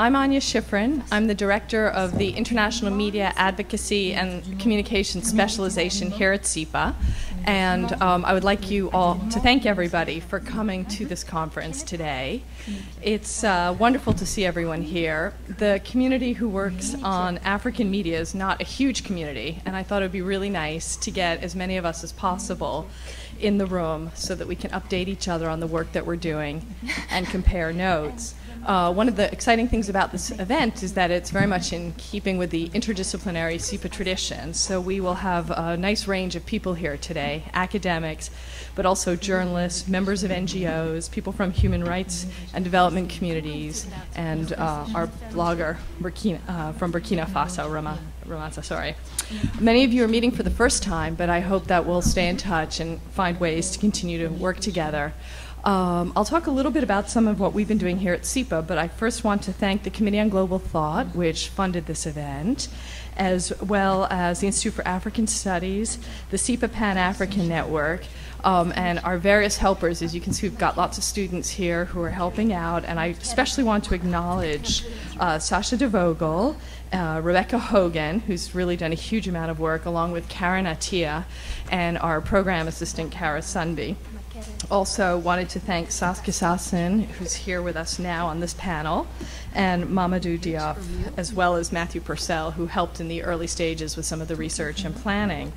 I'm Anya Schifrin. I'm the director of the International Media Advocacy and Communication Specialization here at SEPA. And I would like you all to thank everybody for coming to this conference today. It's wonderful to see everyone here. The community who works on African media is not a huge community, and I thought it would be really nice to get as many of us as possible in the room so that we can update each other on the work that we're doing and compare notes. One of the exciting things about this event is that it's very much in keeping with the interdisciplinary SEPA tradition. So we will have a nice range of people here today, academics, but also journalists, members of NGOs, people from human rights and development communities, and our blogger from Burkina Faso, Ramasa, sorry. Many of you are meeting for the first time, but I hope that we'll stay in touch and find ways to continue to work together. I'll talk a little bit about some of what we've been doing here at SEPA, but I first want to thank the Committee on Global Thought, which funded this event, as well as the Institute for African Studies, the SEPA Pan-African Network, and our various helpers. As you can see, we've got lots of students here who are helping out, and I especially want to acknowledge Sasha DeVogel, Rebecca Hogan, who's really done a huge amount of work, along with Karen Attia, and our program assistant, Kara Sunby. Also wanted to thank Saskia Sasson, who's here with us now on this panel, and Mamadou Diop, as well as Matthew Purcell, who helped in the early stages with some of the research and planning.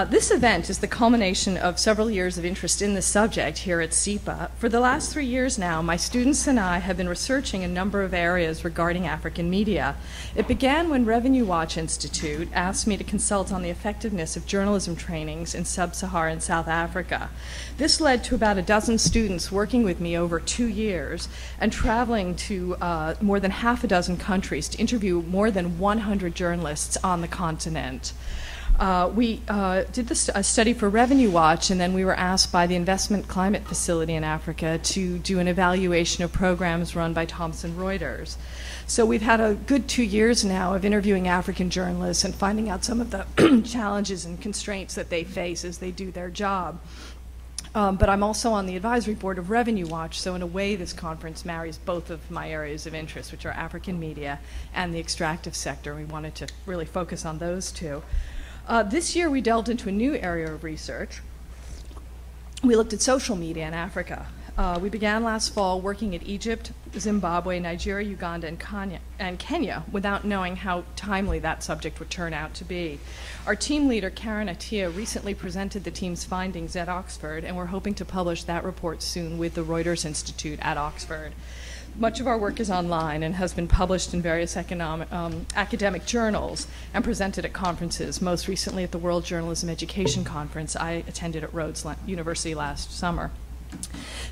This event is the culmination of several years of interest in this subject here at SEPA. For the last 3 years now, my students and I have been researching a number of areas regarding African media. It began when Revenue Watch Institute asked me to consult on the effectiveness of journalism trainings in sub-Saharan South Africa. This led to about a dozen students working with me over 2 years and traveling to more than half a dozen countries to interview more than 100 journalists on the continent. We did a study for Revenue Watch, and then we were asked by the Investment Climate Facility in Africa to do an evaluation of programs run by Thomson Reuters. So we've had a good 2 years now of interviewing African journalists and finding out some of the challenges and constraints that they face as they do their job. But I'm also on the advisory board of Revenue Watch, so in a way this conference marries both of my areas of interest, which are African media and the extractive sector. We wanted to really focus on those two. This year we delved into a new area of research. We looked at social media in Africa. We began last fall working at Egypt, Zimbabwe, Nigeria, Uganda, and Kenya without knowing how timely that subject would turn out to be. Our team leader, Karen Attia, recently presented the team's findings at Oxford, and we're hoping to publish that report soon with the Reuters Institute at Oxford. Much of our work is online and has been published in various academic journals and presented at conferences, most recently at the World Journalism Education Conference I attended at Rhodes University last summer.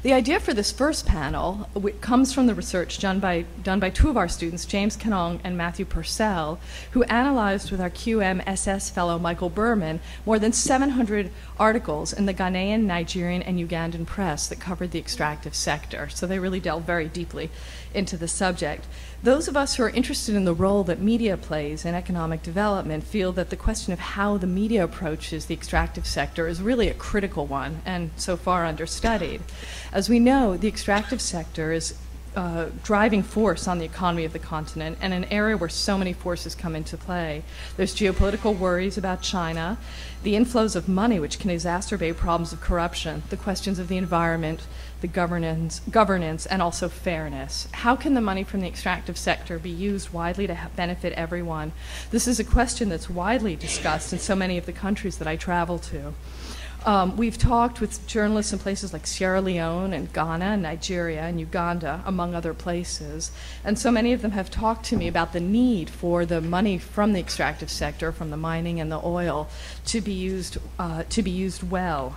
The idea for this first panel comes from the research done by two of our students, James Kanong and Matthew Purcell, who analyzed with our QMSS fellow Michael Berman more than 700 articles in the Ghanaian, Nigerian, and Ugandan press that covered the extractive sector. So they really delved very deeply into the subject. Those of us who are interested in the role that media plays in economic development feel that the question of how the media approaches the extractive sector is really a critical one and so far understudied. As we know, the extractive sector is driving force on the economy of the continent and an area where so many forces come into play. There's geopolitical worries about China, the inflows of money which can exacerbate problems of corruption, the questions of the environment, the governance, and also fairness. How can the money from the extractive sector be used widely to benefit everyone? This is a question that's widely discussed in so many of the countries that I travel to. We've talked with journalists in places like Sierra Leone and Ghana and Nigeria and Uganda, among other places, and so many of them have talked to me about the need for the money from the extractive sector, from the mining and the oil, to be used well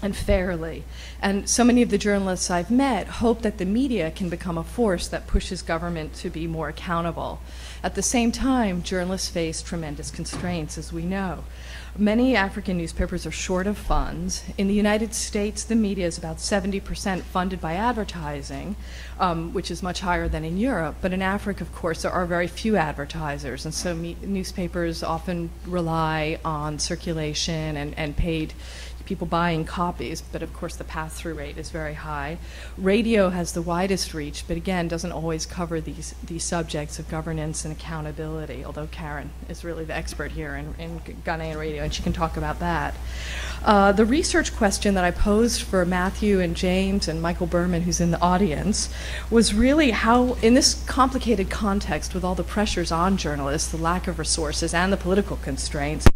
and fairly. And so many of the journalists I've met hope that the media can become a force that pushes government to be more accountable. At the same time, journalists face tremendous constraints, as we know. Many African newspapers are short of funds. In the United States, the media is about 70% funded by advertising, which is much higher than in Europe. But in Africa, of course, there are very few advertisers, and so newspapers often rely on circulation and paid people buying copies, but of course the pass-through rate is very high. Radio has the widest reach, but again doesn't always cover these subjects of governance and accountability, although Karen is really the expert here in Ghanaian radio, and she can talk about that. The research question that I posed for Matthew and James and Michael Berman, who's in the audience, was really how, in this complicated context with all the pressures on journalists, the lack of resources, and the political constraints,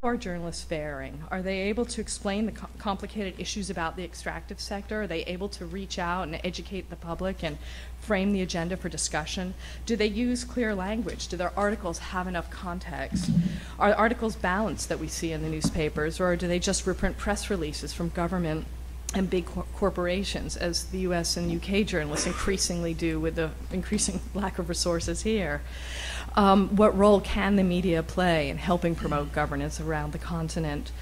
how are journalists faring? Are they able to explain the complicated issues about the extractive sector? Are they able to reach out and educate the public and frame the agenda for discussion? Do they use clear language? Do their articles have enough context? Are articles balanced that we see in the newspapers, or do they just reprint press releases from government and big corporations, as the US and UK journalists increasingly do with the increasing lack of resources here? What role can the media play in helping promote governance around the continent?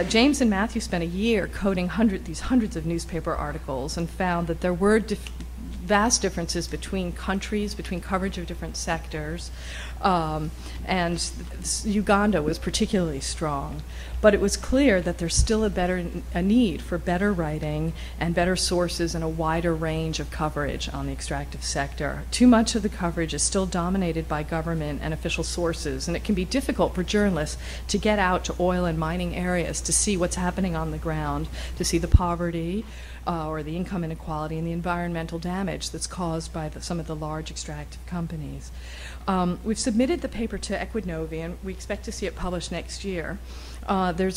James and Matthew spent a year coding these hundreds of newspaper articles and found that there were vast differences between countries, between coverage of different sectors, and Uganda was particularly strong. But it was clear that there's still a need for better writing and better sources and a wider range of coverage on the extractive sector. Too much of the coverage is still dominated by government and official sources, and it can be difficult for journalists to get out to oil and mining areas to see what's happening on the ground, to see the poverty or the income inequality and the environmental damage that's caused by some of the large extractive companies. We've submitted the paper to Equinovi, and we expect to see it published next year.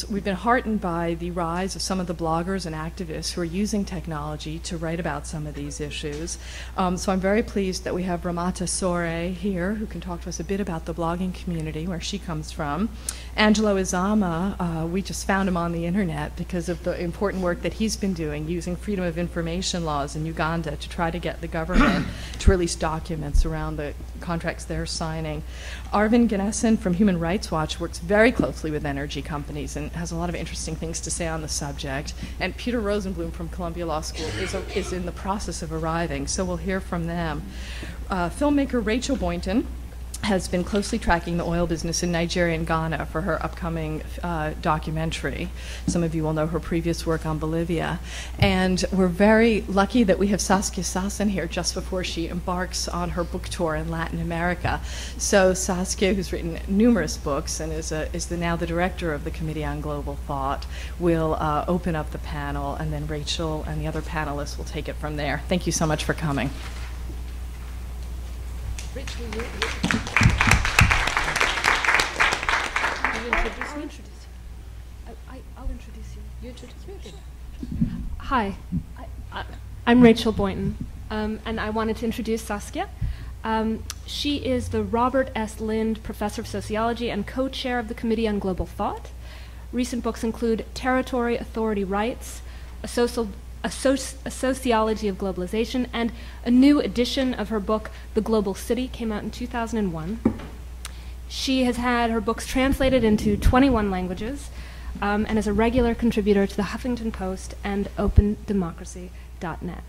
We've been heartened by the rise of some of the bloggers and activists who are using technology to write about some of these issues. So I'm very pleased that we have Ramata Sore here, who can talk to us a bit about the blogging community, where she comes from. Angelo Izama, we just found him on the internet because of the important work that he's been doing, using freedom of information laws in Uganda to try to get the government to release documents around the contracts they're signing. Arvind Ganesan from Human Rights Watch works very closely with energy companies and has a lot of interesting things to say on the subject. And Peter Rosenblum from Columbia Law School is in the process of arriving, so we'll hear from them. Filmmaker Rachel Boynton has been closely tracking the oil business in Nigeria and Ghana for her upcoming documentary. Some of you will know her previous work on Bolivia. And we're very lucky that we have Saskia Sassen here just before she embarks on her book tour in Latin America. So Saskia, who's written numerous books and is now the director of the Committee on Global Thought, will open up the panel, and then Rachel and the other panelists will take it from there. Thank you so much for coming. Rich, will you introduce me? I'll introduce you. You introduce me? Okay. Hi, I'm Rachel Boynton, and I wanted to introduce Saskia. She is the Robert S. Lind Professor of Sociology and co-chair of the Committee on Global Thought. Recent books include Territory, Authority, Rights, a Sociology of Globalization, and a new edition of her book, The Global City, came out in 2001. She has had her books translated into 21 languages and is a regular contributor to the Huffington Post and OpenDemocracy.net.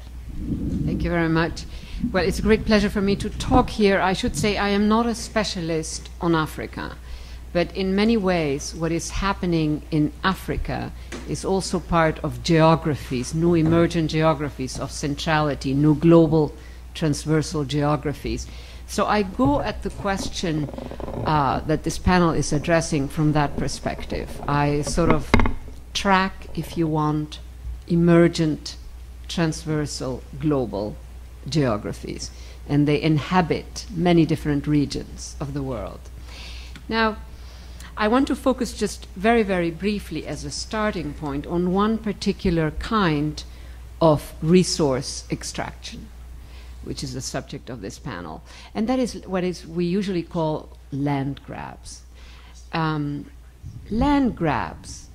Thank you very much. Well, it's a great pleasure for me to talk here. I should say I am not a specialist on Africa, but in many ways what is happening in Africa is also part of geographies, new emergent geographies of centrality, new global transversal geographies. So I go at the question that this panel is addressing from that perspective. I sort of track, if you want, emergent transversal global geographies, and they inhabit many different regions of the world. Now, I want to focus just very, very briefly as a starting point on one particular kind of resource extraction, which is the subject of this panel. And that is what we usually call land grabs. Land grabs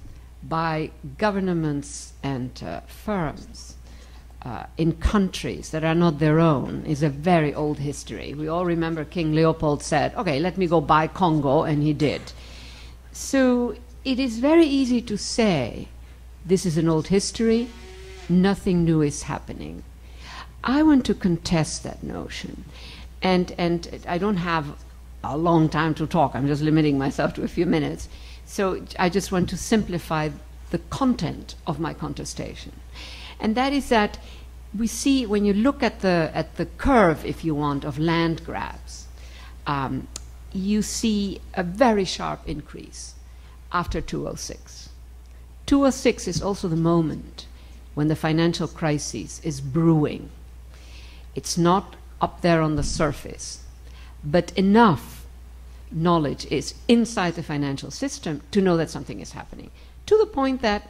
by governments and firms in countries that are not their own is a very old history. We all remember King Leopold said, okay, let me go buy Congo, and he did. So it is very easy to say, this is an old history, nothing new is happening. I want to contest that notion. And I don't have a long time to talk. I'm just limiting myself to a few minutes. So I just want to simplify the content of my contestation. And that is that we see, when you look at the curve, if you want, of land grabs, you see a very sharp increase after 2006. 2006 is also the moment when the financial crisis is brewing. It's not up there on the surface, but enough knowledge is inside the financial system to know that something is happening, to the point that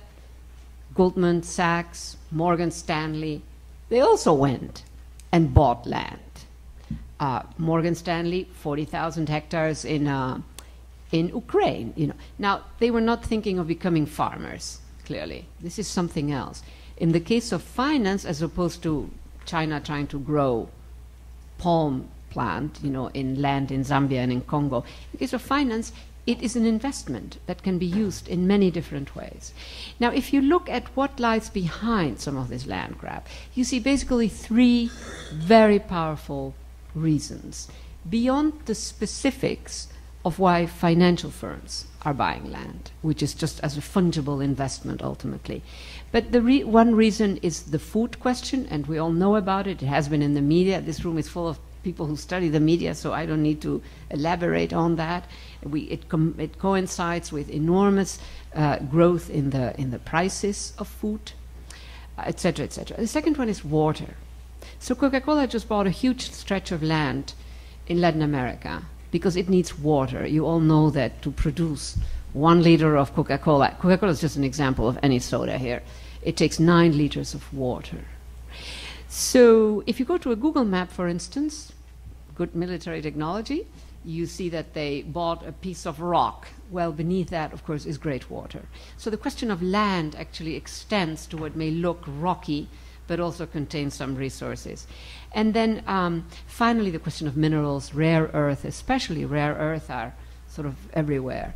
Goldman Sachs, Morgan Stanley, they also went and bought land. Morgan Stanley, 40,000 hectares in Ukraine. You know. Now, they were not thinking of becoming farmers, clearly. This is something else. In the case of finance, as opposed to China trying to grow palm plant, you know, in land in Zambia and in Congo, in the case of finance, it is an investment that can be used in many different ways. Now, if you look at what lies behind some of this land grab, you see basically three very powerful reasons, beyond the specifics of why financial firms are buying land, which is just as a fungible investment ultimately. But the one reason is the food question, and we all know about it. It has been in the media. This room is full of people who study the media, so I don't need to elaborate on that. It coincides with enormous growth in the prices of food, et cetera, et cetera. The second one is water. So Coca-Cola just bought a huge stretch of land in Latin America because it needs water. You all know that to produce 1 liter of Coca-Cola, Coca-Cola is just an example of any soda here, it takes 9 liters of water. So if you go to a Google map, for instance, good military technology, you see that they bought a piece of rock. Well, beneath that, of course, is great water. So the question of land actually extends to what may look rocky, but also contains some resources. And then finally, the question of minerals, rare earth, especially rare earth, are sort of everywhere.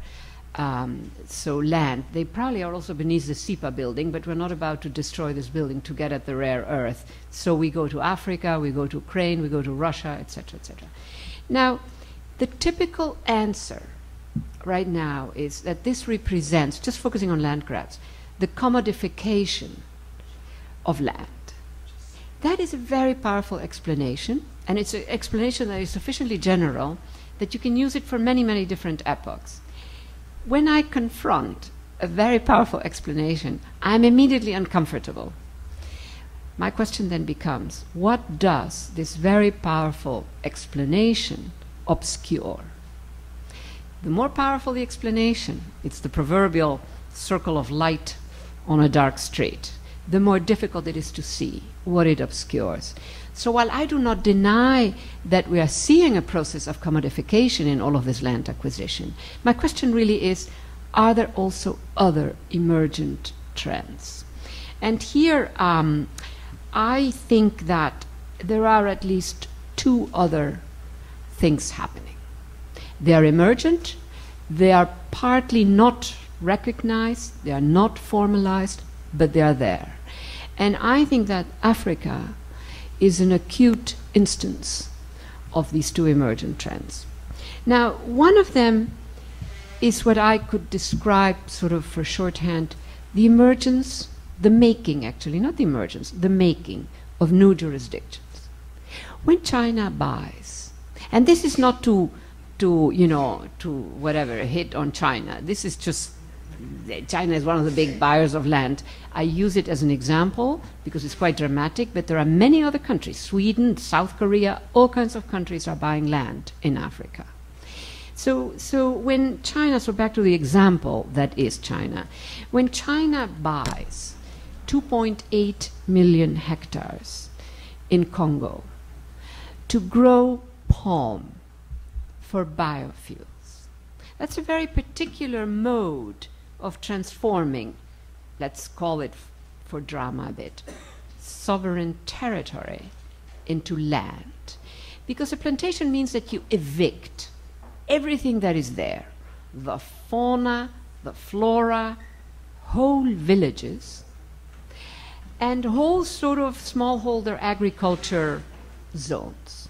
So land, they probably are also beneath the SIPA building, but we're not about to destroy this building to get at the rare earth. So we go to Africa, we go to Ukraine, we go to Russia, etc., etc. Now, the typical answer right now is that this represents, just focusing on land grabs, the commodification of land. That is a very powerful explanation, and it's an explanation that is sufficiently general that you can use it for many, many different epochs. When I confront a very powerful explanation, I'm immediately uncomfortable. My question then becomes, what does this very powerful explanation obscure? The more powerful the explanation, it's the proverbial circle of light on a dark street, the more difficult it is to see what it obscures. So while I do not deny that we are seeing a process of commodification in all of this land acquisition, my question really is, are there also other emergent trends? And here I think that there are at least 2 other things happening. They are emergent, they are partly not recognized, they are not formalized, but they are there. And I think that Africa is an acute instance of these 2 emergent trends. Now, one of them is what I could describe sort of for shorthand, the emergence, the making actually, not the emergence, the making of new jurisdictions. When China buys, and this is not to whatever, hit on China, this is just, China is one of the big buyers of land. I use it as an example because it's quite dramatic, but there are many other countries, Sweden, South Korea, all kinds of countries are buying land in Africa. So when China, so back to the example that is China, when China buys 2.8 million hectares in Congo to grow palm for biofuels, that's a very particular mode of transforming, let's call it for drama a bit, sovereign territory into land. Because a plantation means that you evict everything that is there, the fauna, the flora, whole villages, and whole sort of smallholder agriculture zones.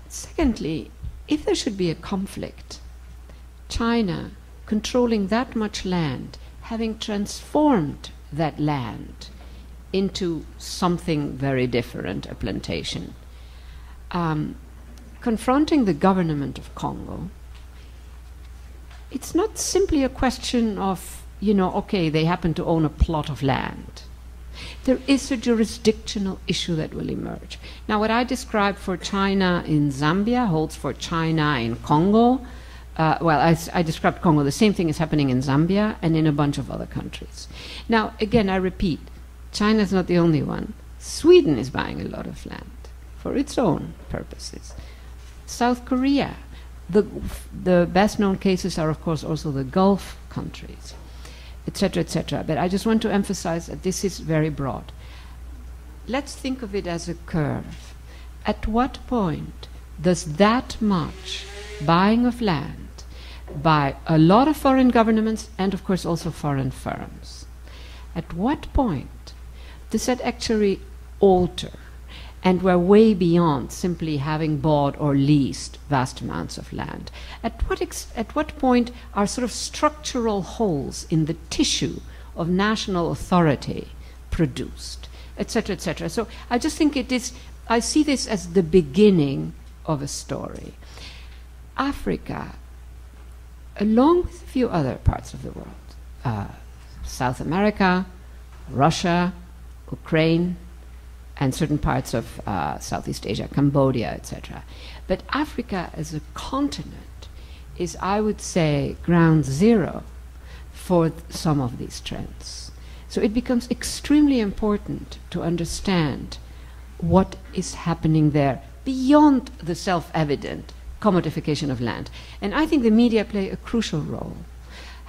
Secondly, if there should be a conflict, China controlling that much land having transformed that land into something very different, a plantation, confronting the government of Congo, it's not simply a question of, okay, they happen to own a plot of land. There is a jurisdictional issue that will emerge. Now, what I described for China in Zambia holds for China in Congo. I described Congo. The same thing is happening in Zambia and in a bunch of other countries. Now, again, I repeat, China is not the only one. Sweden is buying a lot of land for its own purposes. South Korea. The best-known cases are, of course, also the Gulf countries, etc., etc. But I just want to emphasize that this is very broad. Let's think of it as a curve. At what point does that much buying of land by a lot of foreign governments and, of course, also foreign firms, at what point does that actually alter? And we're way beyond simply having bought or leased vast amounts of land. At what point are sort of structural holes in the tissue of national authority produced, etc., etc.? So I just think I see this as the beginning of a story. Africa, along with a few other parts of the world, South America, Russia, Ukraine, and certain parts of Southeast Asia, Cambodia, etc. But Africa as a continent is, I would say, ground zero for some of these trends. So it becomes extremely important to understand what is happening there beyond the self-evident commodification of land. And I think the media play a crucial role.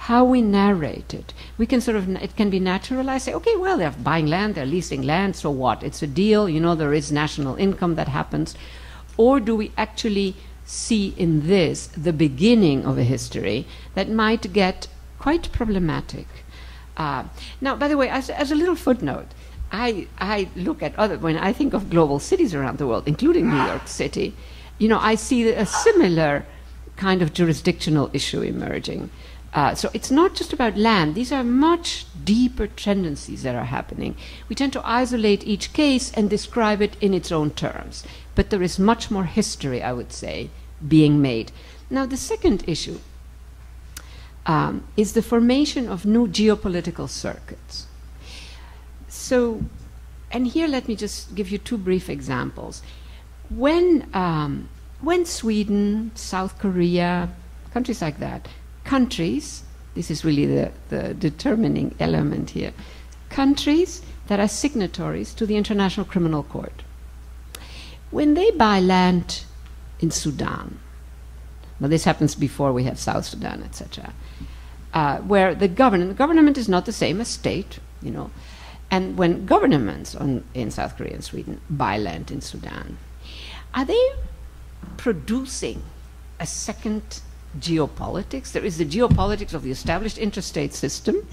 How we narrate it. We can it can be naturalized, say, okay, well, they're buying land, they're leasing land, so what? It's a deal, there is national income that happens. Or do we actually see in this the beginning of a history that might get quite problematic? Now, by the way, as a little footnote, I look at when I think of global cities around the world, including New York City, I see a similar kind of jurisdictional issue emerging. So it's not just about land. These are much deeper tendencies that are happening. We tend to isolate each case and describe it in its own terms. But there is much more history, I would say, being made. Now, the second issue is the formation of new geopolitical circuits. So, and here let me just give you two brief examples. When Sweden, South Korea, countries like that, this is really the determining element here, countries that are signatories to the International Criminal Court. When they buy land in Sudan, now this happens before we have South Sudan, etc., where the government is not the same as state, and when governments in South Korea and Sweden buy land in Sudan, are they producing a second geopolitics? There is the geopolitics of the established interstate system,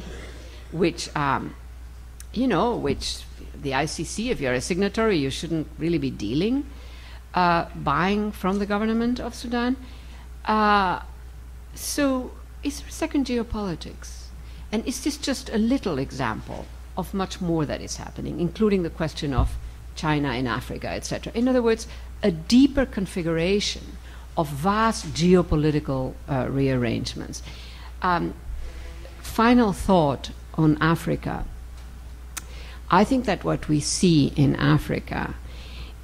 which, which the ICC, if you're a signatory, you shouldn't really be dealing, buying from the government of Sudan. So is there a second geopolitics? And is this just a little example of much more that is happening, including the question of China in Africa, etc.? In other words, a deeper configuration of vast geopolitical rearrangements. Final thought on Africa. I think that what we see in Africa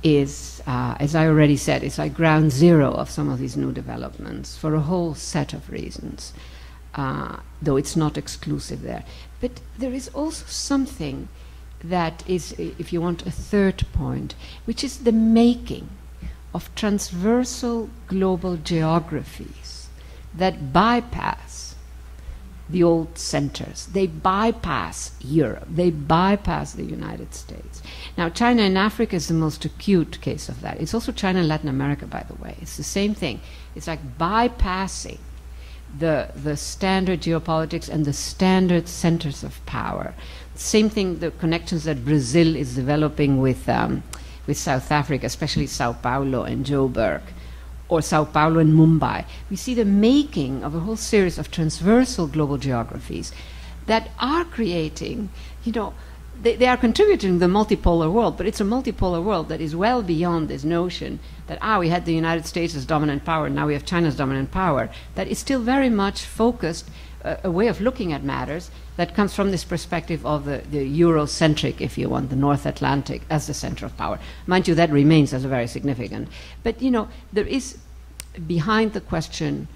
is, as I already said, it's like ground zero of some of these new developments for a whole set of reasons, though it's not exclusive there. But there is also something that is, if you want, a third point, which is the making of transversal global geographies that bypass the old centers. They bypass Europe. They bypass the United States. Now, China in Africa is the most acute case of that. It's also China in Latin America, by the way. It's the same thing. It's like bypassing the standard geopolitics and the standard centers of power. Same thing, the connections that Brazil is developing with South Africa, especially Sao Paulo and Joburg, or Sao Paulo and Mumbai. We see the making of a whole series of transversal global geographies that are creating, they are contributing to the multipolar world, but it's a multipolar world that is well beyond this notion that, we had the United States as dominant power, now we have China as dominant power, that is still very much focused, a way of looking at matters that comes from this perspective of the Eurocentric, if you want, the North Atlantic as the center of power. Mind you, that remains as a very significant. But, there is, behind the question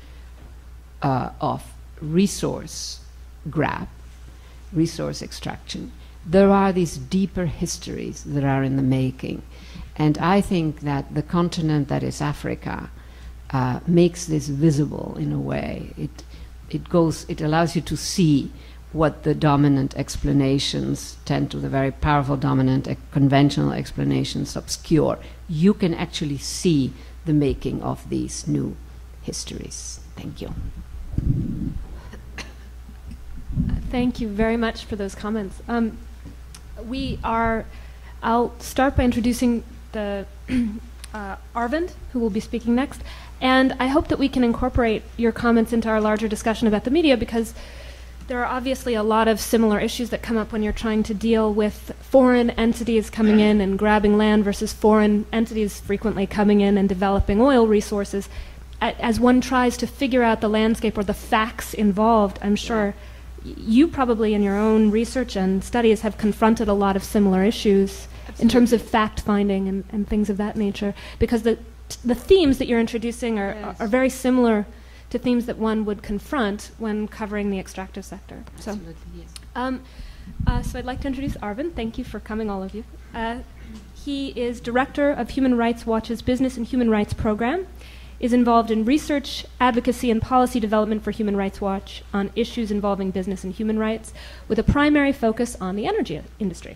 of resource grab, resource extraction, there are these deeper histories that are in the making. And I think that the continent that is Africa makes this visible in a way. It allows you to see what the dominant explanations tend to, the very powerful dominant conventional explanations obscure. You can actually see the making of these new histories. Thank you. Thank you very much for those comments. I'll start by introducing the Arvind, who will be speaking next. And I hope that we can incorporate your comments into our larger discussion about the media, because there are obviously a lot of similar issues that come up when you're trying to deal with foreign entities coming in and grabbing land versus foreign entities frequently coming in and developing oil resources. As one tries to figure out the landscape or the facts involved, I'm sure you probably in your own research and studies have confronted a lot of similar issues. Absolutely. In terms of fact-finding and things of that nature, because the themes that you're introducing are very similar to themes that one would confront when covering the extractive sector. Absolutely, yes. So I'd like to introduce Arvind. Thank you for coming, all of you. He is director of Human Rights Watch's Business and Human Rights Program, is involved in research, advocacy, and policy development for Human Rights Watch on issues involving business and human rights, with a primary focus on the energy industry.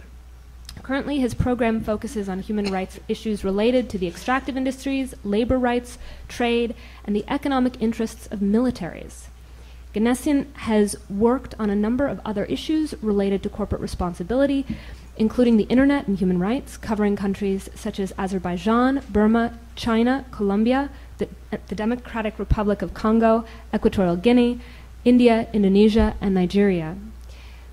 Currently, his program focuses on human rights issues related to the extractive industries, labor rights, trade, and the economic interests of militaries. Ganesan has worked on a number of other issues related to corporate responsibility, including the internet and human rights, covering countries such as Azerbaijan, Burma, China, Colombia, the Democratic Republic of Congo, Equatorial Guinea, India, Indonesia, and Nigeria.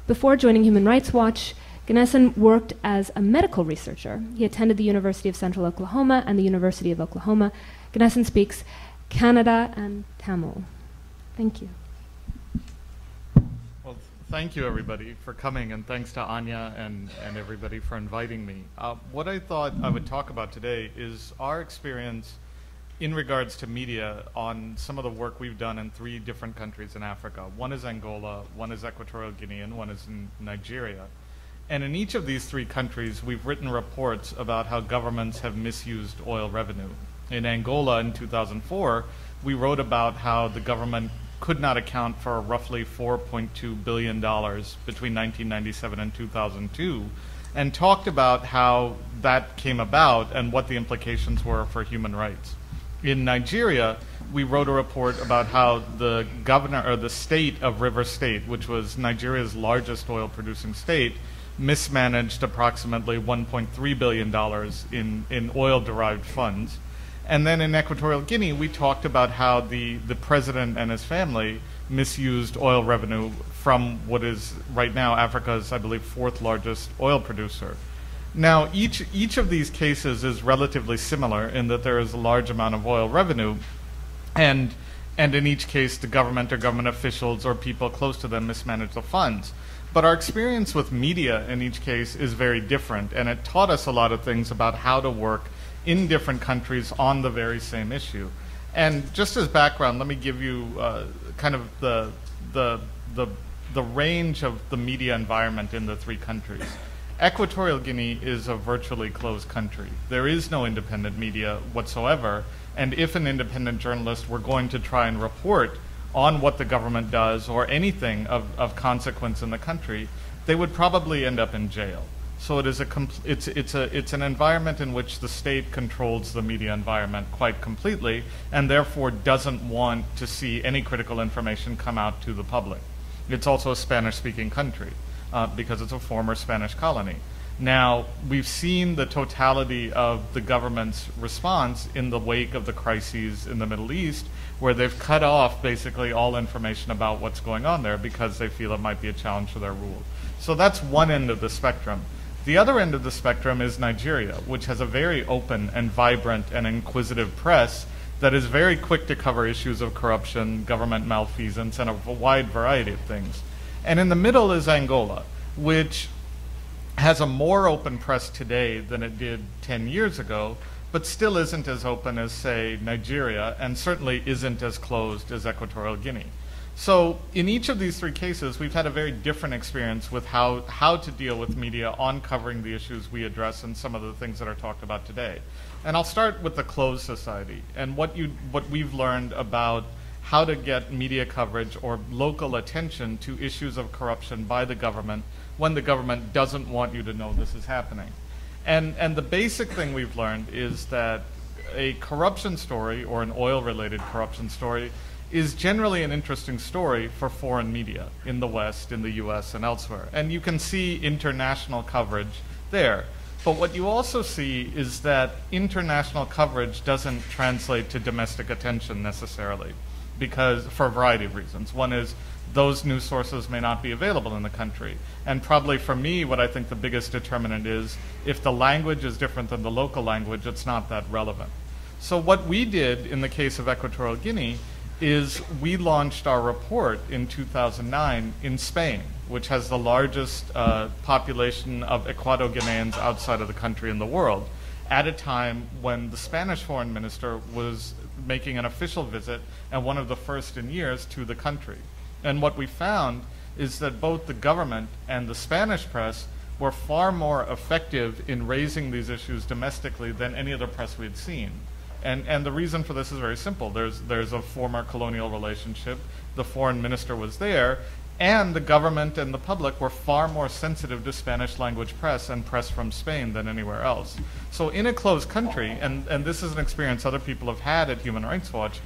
Before joining Human Rights Watch, Ganesan worked as a medical researcher. He attended the University of Central Oklahoma and the University of Oklahoma. Ganesan speaks Kannada and Tamil. Thank you. Well, thank you, everybody, for coming, and thanks to Anya and everybody for inviting me. What I thought I would talk about today is our experience in regards to media on some of the work we've done in 3 different countries in Africa. One is Angola, one is Equatorial Guinea, and one is in Nigeria. And in each of these 3 countries, we've written reports about how governments have misused oil revenue. In Angola in 2004, we wrote about how the government could not account for roughly $4.2 billion between 1997 and 2002, and talked about how that came about and what the implications were for human rights. In Nigeria, we wrote a report about how the governor, or the state of Rivers State, which was Nigeria's largest oil-producing state, mismanaged approximately $1.3 billion in oil-derived funds. And then in Equatorial Guinea, we talked about how the president and his family misused oil revenue from what is right now Africa's, I believe, 4th largest oil producer. Now, each of these cases is relatively similar in that there is a large amount of oil revenue, and in each case, the government or government officials or people close to them mismanage the funds. But our experience with media in each case is very different, and it taught us a lot of things about how to work in different countries on the very same issue. And just as background, let me give you kind of the range of the media environment in the 3 countries. Equatorial Guinea is a virtually closed country. There is no independent media whatsoever, and if an independent journalist were going to try and report on what the government does or anything of consequence in the country, they would probably end up in jail. So it is it's an environment in which the state controls the media environment quite completely, and therefore doesn't want to see any critical information come out to the public. It's also a Spanish-speaking country, because it's a former Spanish colony. Now, we've seen the totality of the government's response in the wake of the crises in the Middle East, where they've cut off basically all information about what's going on there because they feel it might be a challenge to their rule. So that's one end of the spectrum. The other end of the spectrum is Nigeria, which has a very open and vibrant and inquisitive press that is very quick to cover issues of corruption, government malfeasance, and a wide variety of things. And in the middle is Angola, which has a more open press today than it did 10 years ago, but still isn't as open as, say, Nigeria, and certainly isn't as closed as Equatorial Guinea. So in each of these three cases, we've had a very different experience with how to deal with media on covering the issues we address and some of the things that are talked about today. And I'll start with the closed society and what we've learned about how to get media coverage or local attention to issues of corruption by the government when the government doesn't want you to know this is happening. And the basic thing we've learned is that a corruption story or an oil-related corruption story is generally an interesting story for foreign media in the West, in the US, and elsewhere. And you can see international coverage there. But what you also see is that international coverage doesn't translate to domestic attention necessarily, because for a variety of reasons. One is those news sources may not be available in the country. And probably for me, what I think the biggest determinant is, if the language is different than the local language, it's not that relevant. So what we did in the case of Equatorial Guinea is we launched our report in 2009 in Spain, which has the largest population of Equatorial Guineans outside of the country in the world, at a time when the Spanish foreign minister was making an official visit, and one of the first in years, to the country. And what we found is that both the government and the Spanish press were far more effective in raising these issues domestically than any other press we had seen. And the reason for this is very simple. There's a former colonial relationship. The foreign minister was there, and the government and the public were far more sensitive to Spanish language press and press from Spain than anywhere else. So in a closed country, and this is an experience other people have had at Human Rights Watch,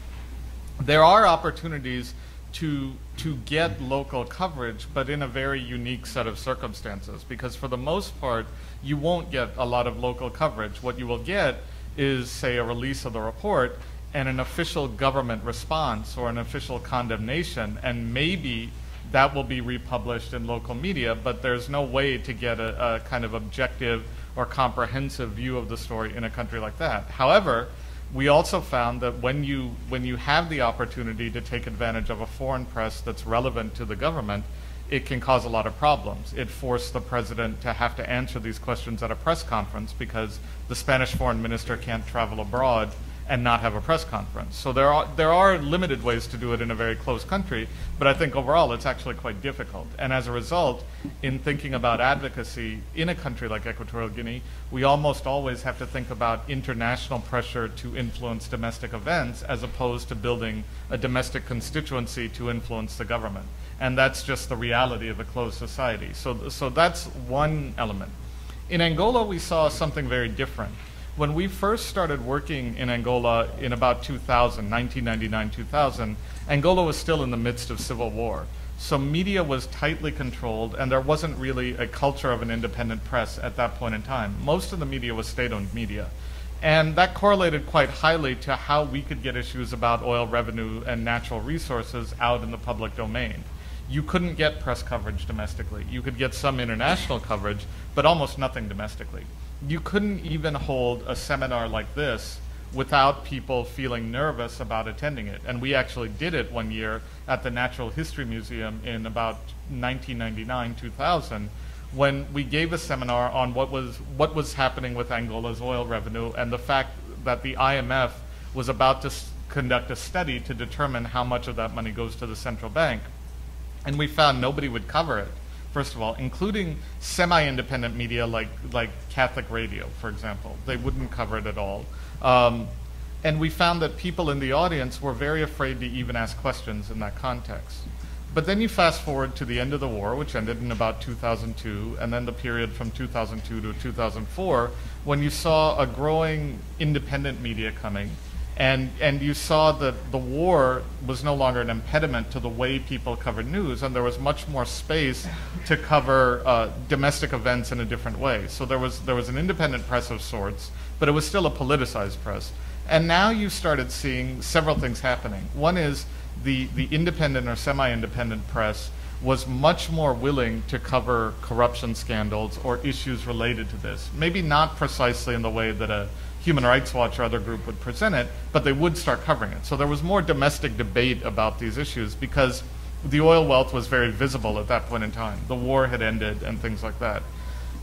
there are opportunities to get local coverage, but in a very unique set of circumstances, because for the most part, you won't get a lot of local coverage. What you will get is, say, a release of the report and an official government response or an official condemnation, and maybe that will be republished in local media, but there's no way to get a kind of objective or comprehensive view of the story in a country like that. However, we also found that when you have the opportunity to take advantage of a foreign press that's relevant to the government, it can cause a lot of problems. It forced the president to have to answer these questions at a press conference because the Spanish foreign minister can't travel abroad and not have a press conference. So there are limited ways to do it in a very close country, but I think overall it's actually quite difficult. And as a result, in thinking about advocacy in a country like Equatorial Guinea, we almost always have to think about international pressure to influence domestic events as opposed to building a domestic constituency to influence the government. And that's just the reality of a closed society. So that's one element. In Angola, we saw something very different. When we first started working in Angola in about 2000, 1999-2000, Angola was still in the midst of civil war. So media was tightly controlled, and there wasn't really a culture of an independent press at that point in time. Most of the media was state-owned media. And that correlated quite highly to how we could get issues about oil revenue and natural resources out in the public domain. You couldn't get press coverage domestically. You could get some international coverage, but almost nothing domestically. You couldn't even hold a seminar like this without people feeling nervous about attending it. And we actually did it one year at the Natural History Museum in about 1999-2000, when we gave a seminar on what was happening with Angola's oil revenue and the fact that the IMF was about to conduct a study to determine how much of that money goes to the central bank. And we found nobody would cover it, first of all, including semi-independent media like Catholic radio, for example. They wouldn't cover it at all. And we found that people in the audience were very afraid to even ask questions in that context. But then you fast forward to the end of the war, which ended in about 2002, and then the period from 2002 to 2004, when you saw a growing independent media coming, And you saw that the war was no longer an impediment to the way people covered news, and there was much more space to cover domestic events in a different way. So there was an independent press of sorts, but it was still a politicized press. And now you started seeing several things happening. One is the independent or semi-independent press was much more willing to cover corruption scandals or issues related to this. Maybe not precisely in the way that a Human Rights Watch or other group would present it, but they would start covering it. So there was more domestic debate about these issues because the oil wealth was very visible at that point in time. The war had ended and things like that.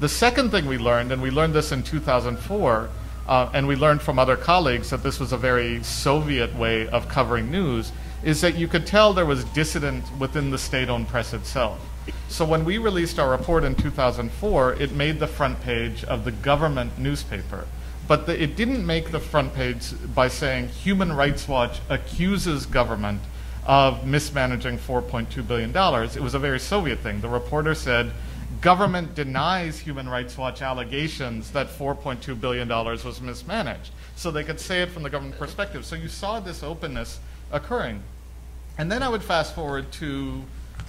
The second thing we learned, and we learned this in 2004, and we learned from other colleagues that this was a very Soviet way of covering news, is that you could tell there was dissident within the state-owned press itself. So when we released our report in 2004, it made the front page of the government newspaper. But it didn't make the front page by saying Human Rights Watch accuses government of mismanaging $4.2 billion. It was a very Soviet thing. The reporter said, government denies Human Rights Watch allegations that $4.2 billion was mismanaged. So they could say it from the government perspective. So you saw this openness occurring. And then I would fast forward to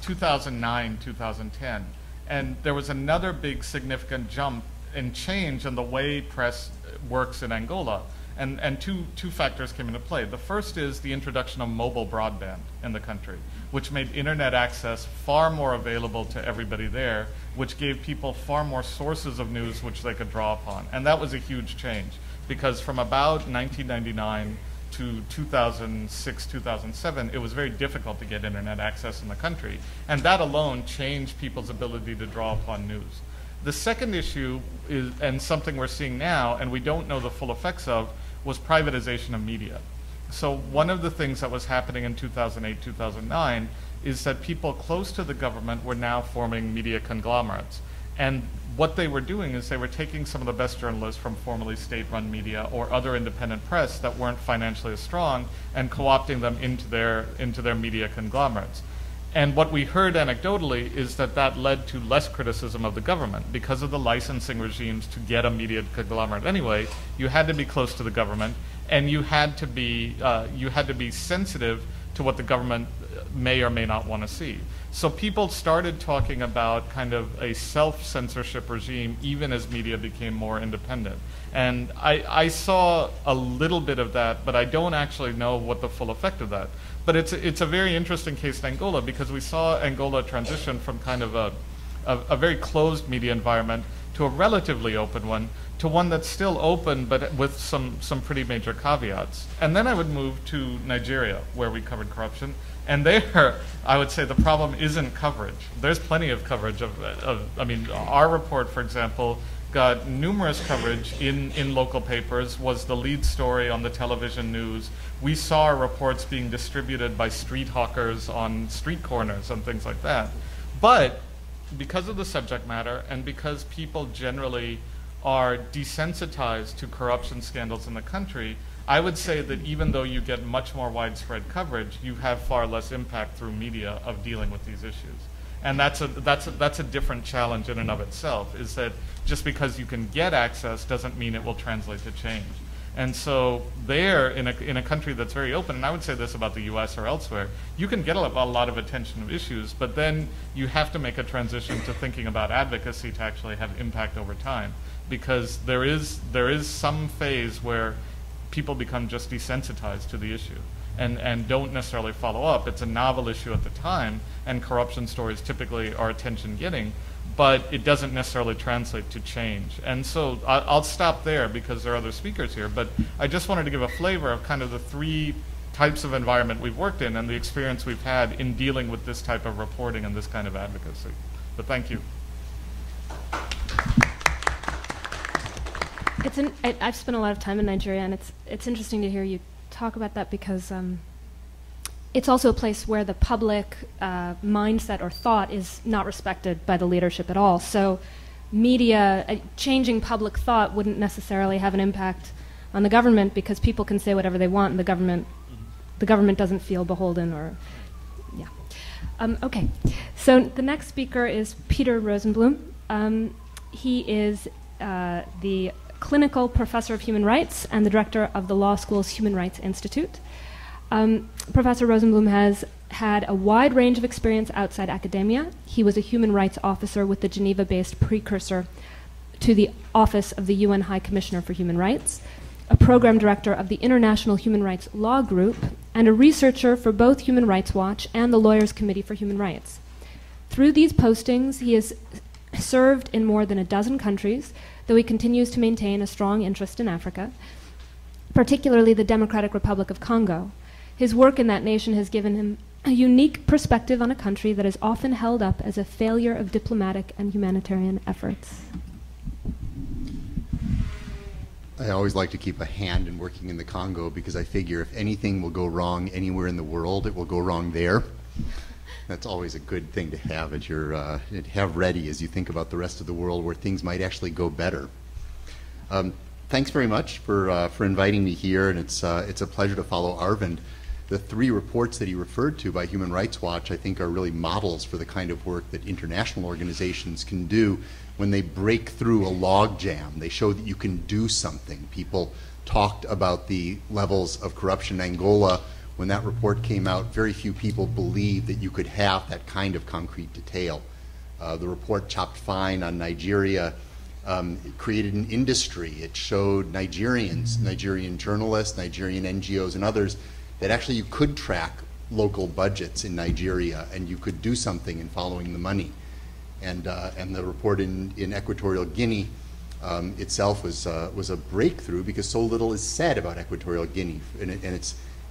2009, 2010. And there was another big significant jump and change in the way press works in Angola. And two factors came into play. The first is the introduction of mobile broadband in the country, which made internet access far more available to everybody there, which gave people far more sources of news which they could draw upon. And that was a huge change, because from about 1999 to 2006, 2007, it was very difficult to get internet access in the country. And that alone changed people's ability to draw upon news. The second issue is, and something we're seeing now, and we don't know the full effects of, was privatization of media. So one of the things that was happening in 2008, 2009 is that people close to the government were now forming media conglomerates. And what they were doing is they were taking some of the best journalists from formerly state-run media or other independent press that weren't financially as strong and co-opting them into their media conglomerates. And what we heard anecdotally is that that led to less criticism of the government. Because of the licensing regimes to get a media conglomerate anyway, you had to be close to the government, and you had to be sensitive to what the government may or may not want to see. So people started talking about kind of a self-censorship regime even as media became more independent. And I saw a little bit of that, but I don't actually know what the full effect of that. But it's a very interesting case in Angola, because we saw Angola transition from kind of a very closed media environment to a relatively open one, to one that's still open but with some pretty major caveats. And then I would move to Nigeria, where we covered corruption. And there, I would say the problem isn't coverage. There's plenty of coverage I mean, our report, for example, got numerous coverage in local papers, was the lead story on the television news. We saw our reports being distributed by street hawkers on street corners and things like that. But because of the subject matter, and because people generally are desensitized to corruption scandals in the country, I would say that even though you get much more widespread coverage, you have far less impact through media of dealing with these issues. And that's a different challenge in and of itself, is that just because you can get access doesn't mean it will translate to change. And so there, in a country that's very open, and I would say this about the US or elsewhere, you can get a lot of attention of issues, but then you have to make a transition to thinking about advocacy to actually have impact over time. Because there is some phase where people become just desensitized to the issue and don't necessarily follow up. It's a novel issue at the time, and corruption stories typically are attention-getting, but it doesn't necessarily translate to change. And so I'll stop there because there are other speakers here, but I just wanted to give a flavor of kind of the three types of environment we've worked in and the experience we've had in dealing with this type of reporting and this kind of advocacy. But thank you. I've spent a lot of time in Nigeria, and it's interesting to hear you talk about that, because it's also a place where the public mindset or thought is not respected by the leadership at all. So media, changing public thought wouldn't necessarily have an impact on the government, because people can say whatever they want, and the government doesn't feel beholden or, yeah. Okay, so the next speaker is Peter Rosenblum. He is the clinical professor of human rights and the director of the law school's Human Rights Institute. Professor Rosenblum has had a wide range of experience outside academia. He was a human rights officer with the Geneva-based precursor to the Office of the UN High Commissioner for Human Rights, a program director of the International Human Rights Law Group, and a researcher for both Human Rights Watch and the Lawyers Committee for Human Rights. Through these postings, he has served in more than a dozen countries, though he continues to maintain a strong interest in Africa, particularly the Democratic Republic of Congo. His work in that nation has given him a unique perspective on a country that is often held up as a failure of diplomatic and humanitarian efforts. I always like to keep a hand in working in the Congo because I figure if anything will go wrong anywhere in the world, it will go wrong there. That's always a good thing to have as have ready as you think about the rest of the world where things might actually go better. Thanks very much for inviting me here, and it's a pleasure to follow Arvind. The 3 reports that he referred to by Human Rights Watch I think are really models for the kind of work that international organizations can do when they break through a logjam. They show that you can do something. People talked about the levels of corruption in Angola. When that report came out, very few people believed that you could have that kind of concrete detail. The report chopped fine on Nigeria. It created an industry. It showed Nigerians, Nigerian journalists, Nigerian NGOs, and others that actually you could track local budgets in Nigeria and you could do something in following the money. And the report in Equatorial Guinea itself was a breakthrough because so little is said about Equatorial Guinea, and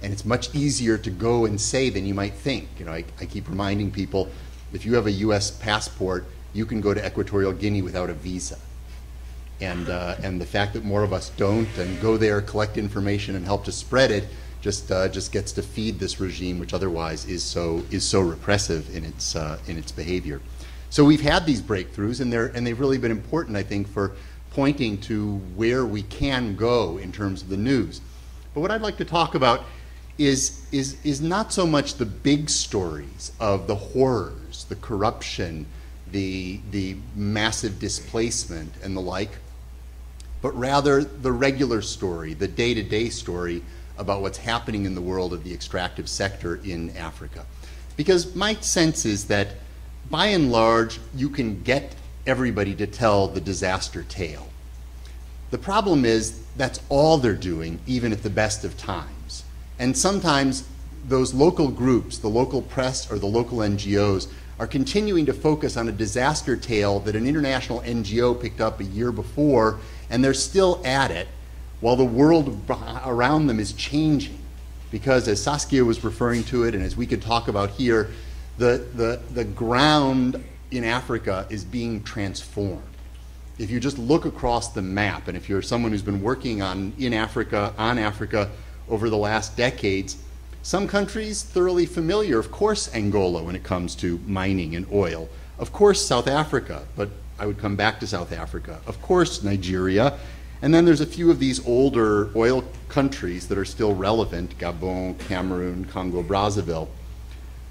it's much easier to go and say than you might think. You know, I keep reminding people, if you have a U.S. passport, you can go to Equatorial Guinea without a visa. And the fact that more of us don't and go there, collect information, and help to spread it just gets to feed this regime, which otherwise is so repressive in its behavior. So we've had these breakthroughs, and they've really been important, I think, for pointing to where we can go in terms of the news. But what I'd like to talk about is not so much the big stories of the horrors, the corruption, the massive displacement and the like, but rather the regular story, the day-to-day story about what's happening in the world of the extractive sector in Africa. Because my sense is that by and large, you can get everybody to tell the disaster tale. The problem is that's all they're doing, even at the best of times. And sometimes those local groups, the local press or the local NGOs, are continuing to focus on a disaster tale that an international NGO picked up a year before, and they're still at it while the world around them is changing. Because as Saskia was referring to it, and as we could talk about here, the ground in Africa is being transformed. If you just look across the map, and if you're someone who's been working on Africa over the last decades, some countries thoroughly familiar, of course Angola when it comes to mining and oil, of course South Africa, but I would come back to South Africa, of course Nigeria, and then there's a few of these older oil countries that are still relevant, Gabon, Cameroon, Congo, Brazzaville.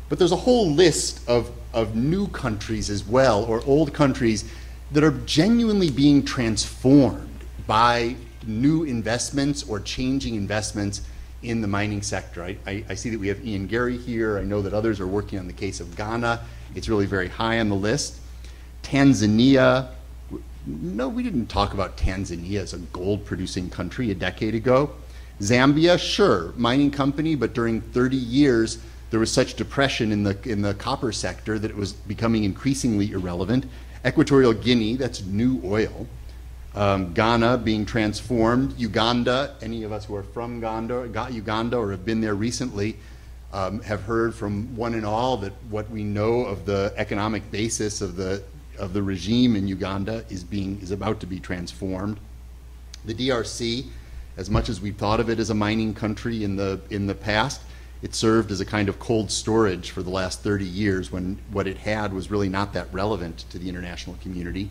But there's a whole list of new countries as well, or old countries that are genuinely being transformed by new investments or changing investments in the mining sector. I see that we have Ian Gary here. I know that others are working on the case of Ghana. It's really very high on the list. Tanzania. No, we didn't talk about Tanzania as a gold-producing country a decade ago. Zambia, sure, mining company, but during 30 years, there was such depression in the copper sector that it was becoming increasingly irrelevant. Equatorial Guinea, that's new oil. Ghana being transformed. Uganda, any of us who are from Uganda or have been there recently have heard from one and all that what we know of the economic basis of the regime in Uganda is about to be transformed. The DRC, as much as we've thought of it as a mining country in the past, it served as a kind of cold storage for the last 30 years when what it had was really not that relevant to the international community.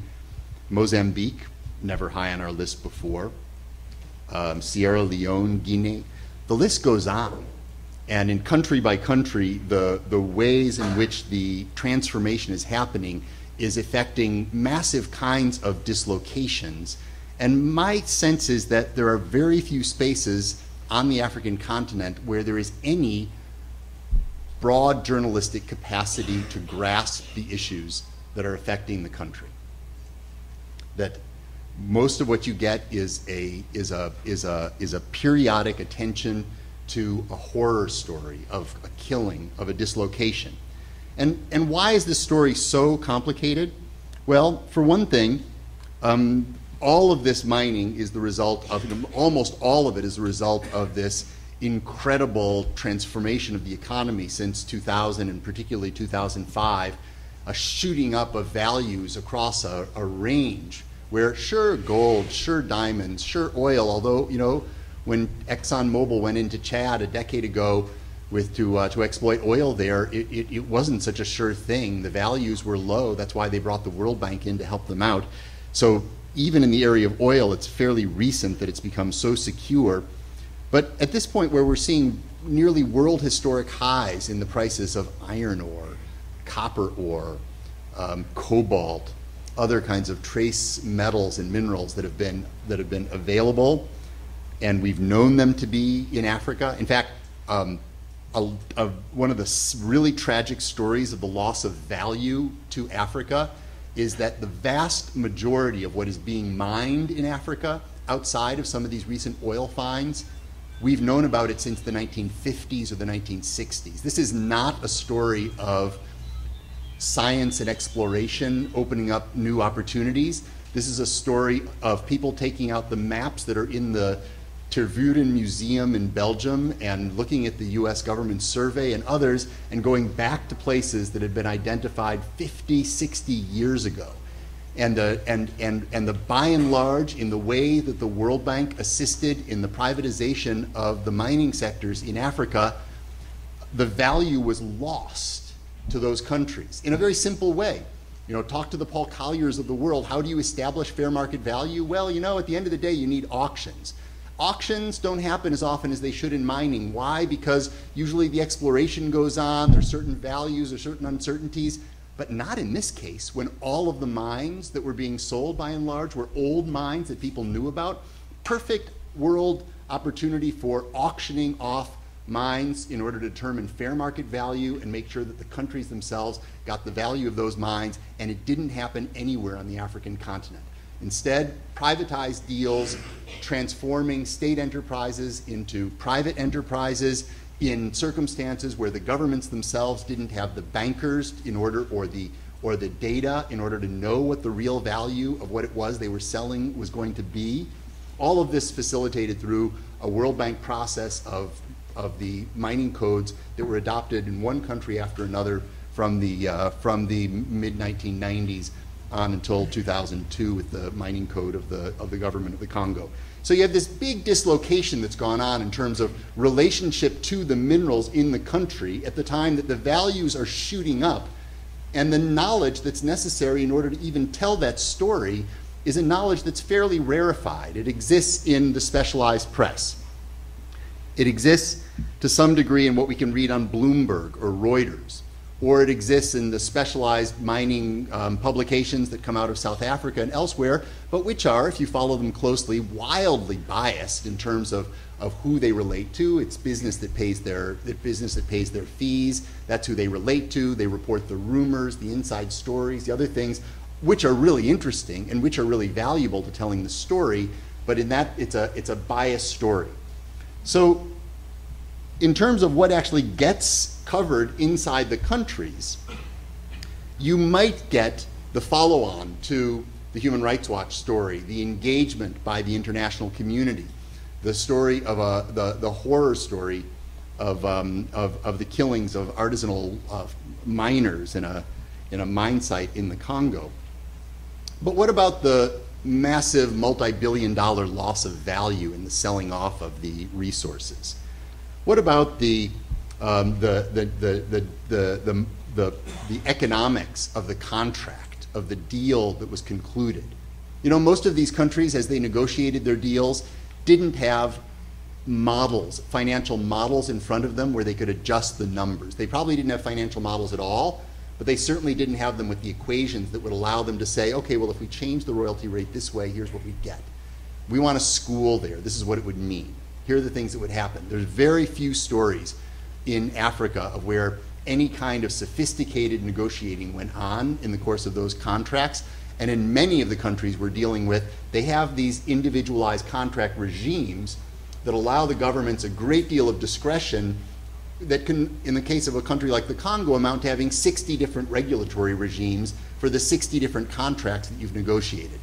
Mozambique, never high on our list before. Sierra Leone, Guinea, the list goes on. And in country by country, the ways in which the transformation is happening is affecting massive kinds of dislocations And my sense is that there are very few spaces on the African continent where there is any broad journalistic capacity to grasp the issues that are affecting the country. That most of what you get is a periodic attention to a horror story of a killing, of a dislocation. And why is this story so complicated? Well, for one thing, all of this mining is the result of, almost all of it is the result of this incredible transformation of the economy since 2000, and particularly 2005, a shooting up of values across a range where sure gold, sure diamonds, sure oil, although, you know, when ExxonMobil went into Chad a decade ago to exploit oil there, it wasn't such a sure thing. The values were low. That's why they brought the World Bank in to help them out. So even in the area of oil, it's fairly recent that it's become so secure. But at this point where we're seeing nearly world historic highs in the prices of iron ore, copper ore, cobalt, other kinds of trace metals and minerals that have been available, and we've known them to be in Africa. In fact, one of the really tragic stories of the loss of value to Africa is that the vast majority of what is being mined in Africa, outside of some of these recent oil finds, we've known about it since the 1950s or the 1960s. This is not a story of science and exploration opening up new opportunities. This is a story of people taking out the maps that are in the Tervuren Museum in Belgium and looking at the US government survey and others and going back to places that had been identified 50, 60 years ago. And the by and large, in the way that the World Bank assisted in the privatization of the mining sectors in Africa, the value was lost to those countries in a very simple way. You know, talk to the Paul Colliers of the world. How do you establish fair market value? Well, you know, at the end of the day, you need auctions. Auctions don't happen as often as they should in mining. Why? Because usually the exploration goes on, there's certain values or certain uncertainties, but not in this case, when all of the mines that were being sold by and large were old mines that people knew about. Perfect world opportunity for auctioning off mines in order to determine fair market value and make sure that the countries themselves got the value of those mines, and it didn't happen anywhere on the African continent. Instead, privatized deals, transforming state enterprises into private enterprises in circumstances where the governments themselves didn't have the bankers in order, or the data in order to know what the real value of what it was they were selling was going to be. All of this facilitated through a World Bank process of the mining codes that were adopted in one country after another from the mid-1990s on until 2002 with the mining code of the government of the Congo. So you have this big dislocation that's gone on in terms of relationship to the minerals in the country at the time that the values are shooting up, and the knowledge that's necessary in order to even tell that story is a knowledge that's fairly rarefied. It exists in the specialized press. It exists to some degree in what we can read on Bloomberg or Reuters, or it exists in the specialized mining publications that come out of South Africa and elsewhere, but which are, if you follow them closely, wildly biased in terms of who they relate to. It's business that pays their fees. That's who they relate to. They report the rumors, the inside stories, the other things, which are really interesting and which are really valuable to telling the story. But in that, it's a biased story. So, in terms of what actually gets covered inside the countries, you might get the follow-on to the Human Rights Watch story, the engagement by the international community, the story of the horror story of the killings of artisanal miners in a mine site in the Congo. But what about the massive multi-billion-dollar loss of value in the selling off of the resources? What about the economics of the contract, of the deal that was concluded? You know, most of these countries, as they negotiated their deals, didn't have models, financial models in front of them where they could adjust the numbers. They probably didn't have financial models at all, but they certainly didn't have them with the equations that would allow them to say, okay, well, if we change the royalty rate this way, here's what we get. We want a school there. This is what it would mean. Here are the things that would happen. There's very few stories in Africa of where any kind of sophisticated negotiating went on in the course of those contracts. And in many of the countries we're dealing with, they have these individualized contract regimes that allow the governments a great deal of discretion that can, in the case of a country like the Congo, amount to having 60 different regulatory regimes for the 60 different contracts that you've negotiated.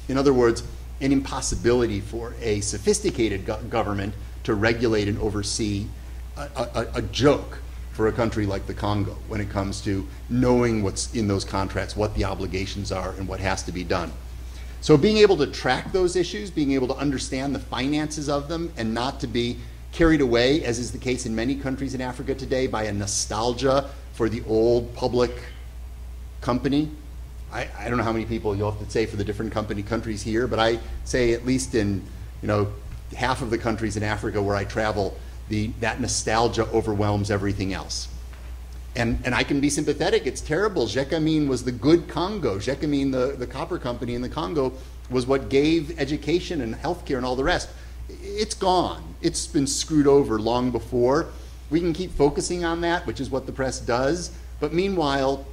In other words, an impossibility for a sophisticated government to regulate and oversee a joke for a country like the Congo when it comes to knowing what's in those contracts, what the obligations are, and what has to be done. So being able to track those issues, being able to understand the finances of them, and not to be carried away, as is the case in many countries in Africa today, by a nostalgia for the old public company. I don't know how many people you'll have to say for the different countries here, but I say at least in half of the countries in Africa where I travel, that nostalgia overwhelms everything else. And I can be sympathetic. It's terrible. Gécamine was the good Congo. Gécamine, the copper company in the Congo, was what gave education and healthcare and all the rest. It's gone. It's been screwed over long before. We can keep focusing on that, which is what the press does. But meanwhile,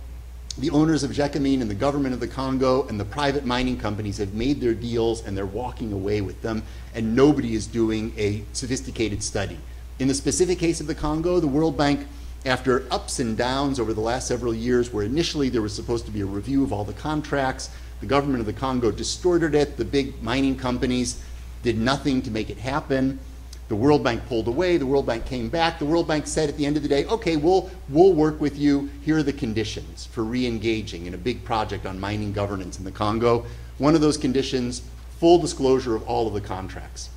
the owners of Gécamine and the government of the Congo and the private mining companies have made their deals and they're walking away with them, and nobody is doing a sophisticated study. In the specific case of the Congo, the World Bank, after ups and downs over the last several years, where initially there was supposed to be a review of all the contracts, the government of the Congo distorted it, the big mining companies did nothing to make it happen. The World Bank pulled away, the World Bank came back. The World Bank said at the end of the day, okay, we'll work with you. Here are the conditions for re-engaging in a big project on mining governance in the Congo. One of those conditions, full disclosure of all of the contracts.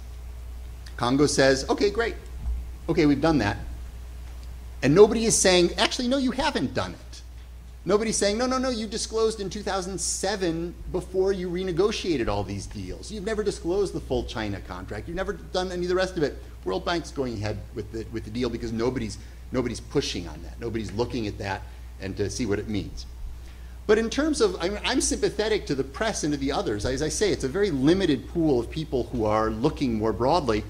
Congo says, okay, great. Okay, we've done that. And nobody is saying, actually, no, you haven't done it. Nobody's saying, no, you disclosed in 2007 before you renegotiated all these deals. You've never disclosed the full China contract. You've never done any of the rest of it. World Bank's going ahead with the deal because nobody's pushing on that. Nobody's looking at that and to see what it means. But in terms of, I'm sympathetic to the press and to the others. As I say, it's a very limited pool of people who are looking more broadly.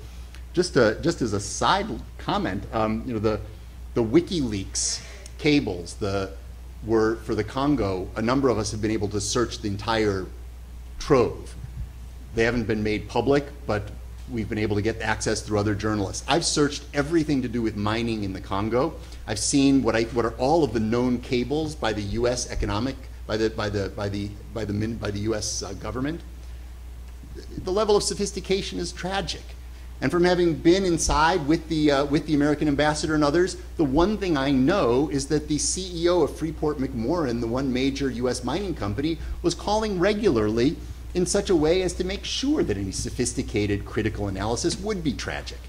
Just as a side comment, the WikiLeaks cables, were for the Congo, a number of us have been able to search the entire trove. They haven't been made public, but we've been able to get access through other journalists. I've searched everything to do with mining in the Congo. I've seen what are all of the known cables by the U.S. by the U.S. government. The level of sophistication is tragic. And from having been inside with the American ambassador and others, the one thing I know is that the CEO of Freeport-McMoRan, the one major U.S. mining company, was calling regularly in such a way as to make sure that any sophisticated critical analysis would be tragic,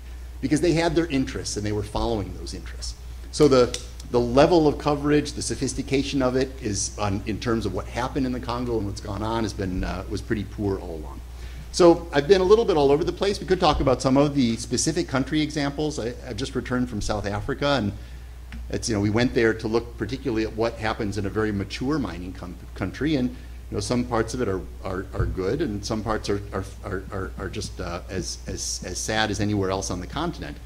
because they had their interests and they were following those interests. So the level of coverage, the sophistication of it is, in terms of what happened in the Congo and what's gone on, was pretty poor all along. So I've been a little bit all over the place. We could talk about some of the specific country examples. I've just returned from South Africa, and we went there to look particularly at what happens in a very mature mining country, and some parts of it are good, and some parts are just as sad as anywhere else on the continent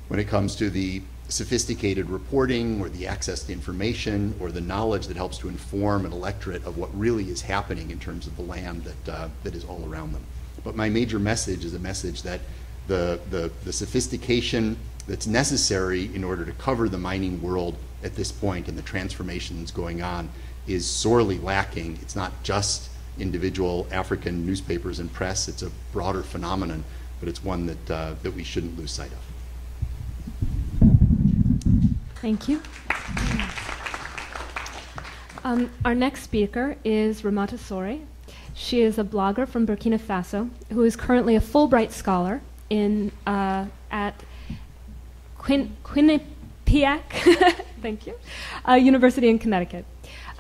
when it comes to the sophisticated reporting or the access to information or the knowledge that helps to inform an electorate of what really is happening in terms of the land that is all around them. But my major message is a message that the sophistication that's necessary in order to cover the mining world at this point and the transformations going on is sorely lacking. It's not just individual African newspapers and press, it's a broader phenomenon, but it's one that we shouldn't lose sight of. Thank you. Our next speaker is Ramata Sore. She is a blogger from Burkina Faso who is currently a Fulbright scholar at Quinnipiac thank you, University in Connecticut.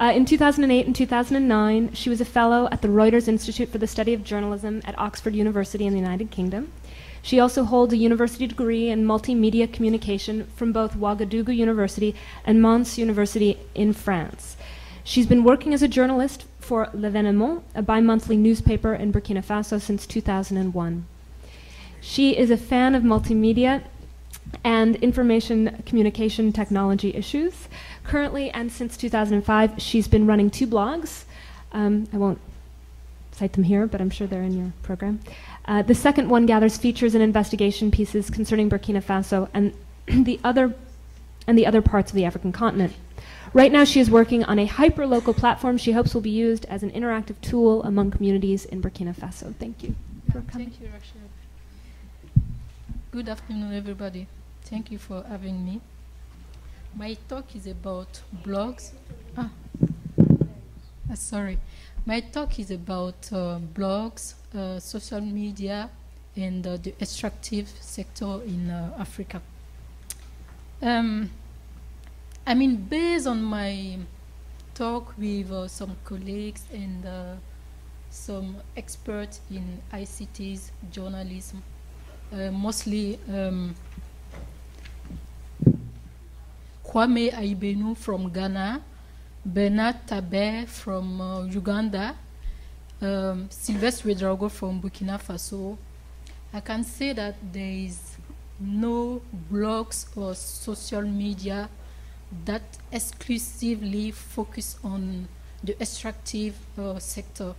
In 2008 and 2009, she was a fellow at the Reuters Institute for the Study of Journalism at Oxford University in the United Kingdom. She also holds a university degree in multimedia communication from both Ouagadougou University and Mons University in France. She's been working as a journalist for L'Événement, a bi-monthly newspaper in Burkina Faso since 2001. She is a fan of multimedia and information communication technology issues. Currently, and since 2005, she's been running 2 blogs. I won't cite them here, but I'm sure they're in your program. The second one gathers features and investigation pieces concerning Burkina Faso and the other parts of the African continent. Right now, she is working on a hyper-local platform she hopes will be used as an interactive tool among communities in Burkina Faso. Thank you for coming. Thank you, Rachel. Good afternoon, everybody. Thank you for having me. My talk is about blogs. Sorry. My talk is about blogs, social media, and the extractive sector in Africa. I mean, based on my talk with some colleagues and some experts in ICTs, journalism, mostly Kwame Aibenu from Ghana, Bernard Taber from Uganda, Sylvestre Ouedraogo from Burkina Faso, I can say that there is no blogs or social media that exclusively focus on the extractive sector.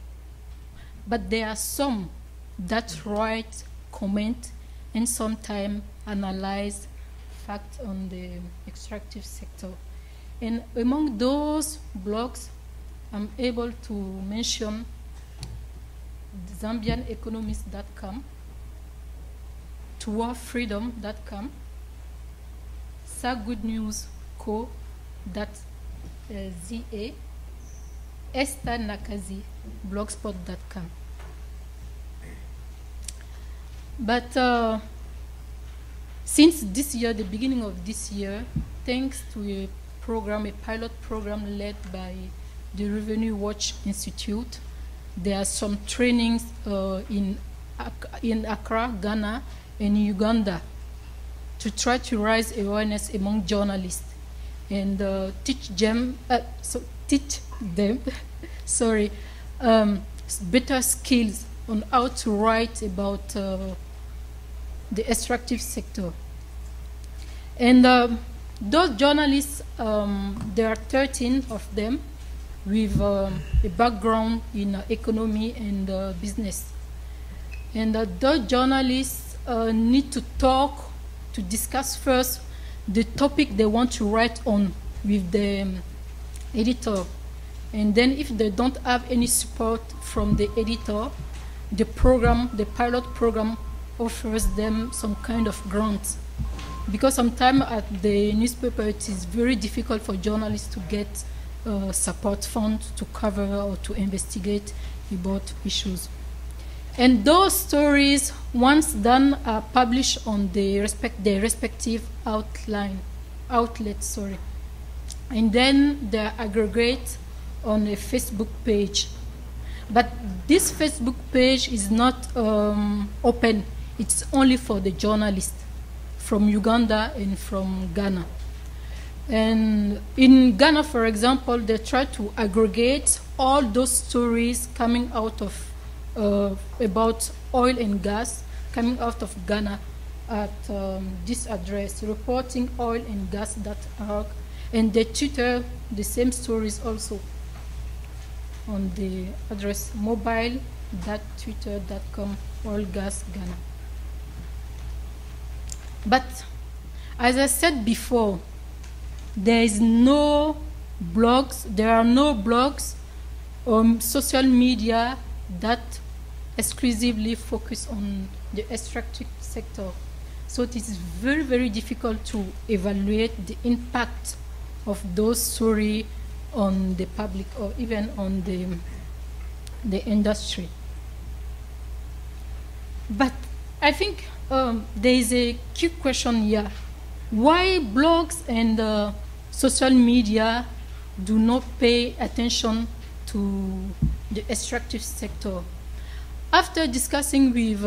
But there are some that write, comment, and sometimes analyze facts on the extractive sector. And among those blogs, I'm able to mention ZambianEconomies.com, ToWarFreedom.com, SaGoodNewsCo.za, Esther Nakazi, blogspot.com. But since this year, the beginning of this year, thanks to a pilot program led by the Revenue Watch Institute, there are some trainings in Accra, Ghana, and Uganda to try to raise awareness among journalists and teach them better skills on how to write about the extractive sector. And those journalists, there are 13 of them with a background in economy and business. And those journalists need to talk, to discuss first the topic they want to write on with the editor. And then if they don't have any support from the editor, the pilot program offers them some kind of grant. Because sometimes at the newspaper it is very difficult for journalists to get support funds to cover or to investigate about issues. And those stories, once done, are published on their respective outlets. And then they're aggregate on a Facebook page. But this Facebook page is not open. It's only for the journalists from Uganda and from Ghana. And in Ghana, for example, they try to aggregate all those stories coming out of about oil and gas coming out of Ghana at this address, reportingoilandgas.org, and they tutor the same stories also on the address mobile.twitter.com oilgasghana. But as I said before, there are no blogs or social media that exclusively focus on the extractive sector. So it is very, very difficult to evaluate the impact of those stories on the public or even on the industry. But I think there is a key question here. Why blogs and social media do not pay attention to the extractive sector? After discussing with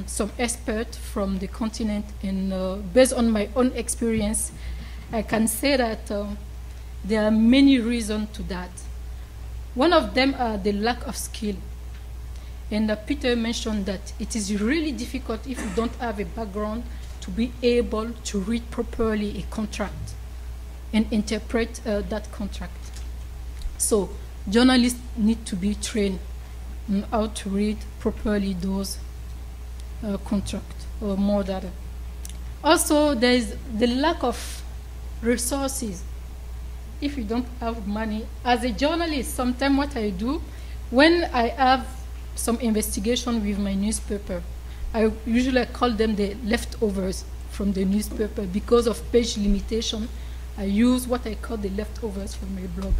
some experts from the continent and based on my own experience, I can say that there are many reasons to that. One of them are the lack of skill. And Peter mentioned that it is really difficult if you don't have a background to be able to read properly a contract and interpret that contract. So journalists need to be trained on how to read properly those contracts or more data. Also, there is the lack of resources. If you don't have money, as a journalist, sometimes what I do, when I have some investigation with my newspaper, I usually call them the leftovers from the newspaper. Because of page limitation, I use what I call the leftovers from my blog.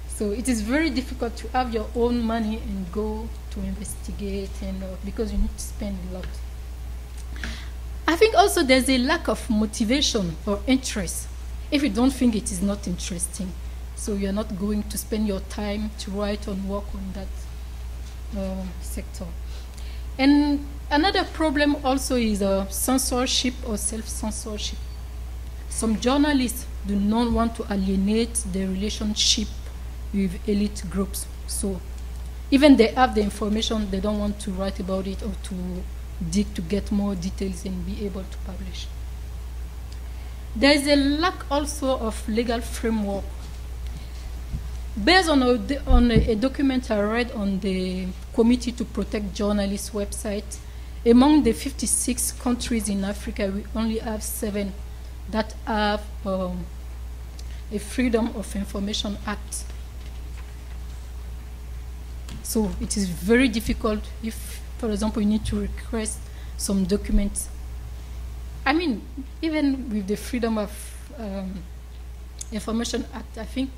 So it is very difficult to have your own money and go to investigate, and because you need to spend a lot. I think also there's a lack of motivation or interest. If you don't think it is not interesting, so you're not going to spend your time to write and work on that sector. And another problem also is censorship or self-censorship. Some journalists do not want to alienate their relationship with elite groups. So even they have the information, they don't want to write about it or to dig to get more details and be able to publish. There is a lack also of legal framework. Based on a document I read on the Committee to Protect Journalists website, among the 56 countries in Africa, we only have 7 that have a Freedom of Information Act. So it is very difficult if, for example, you need to request some documents. I mean, even with the Freedom of Information Act, I think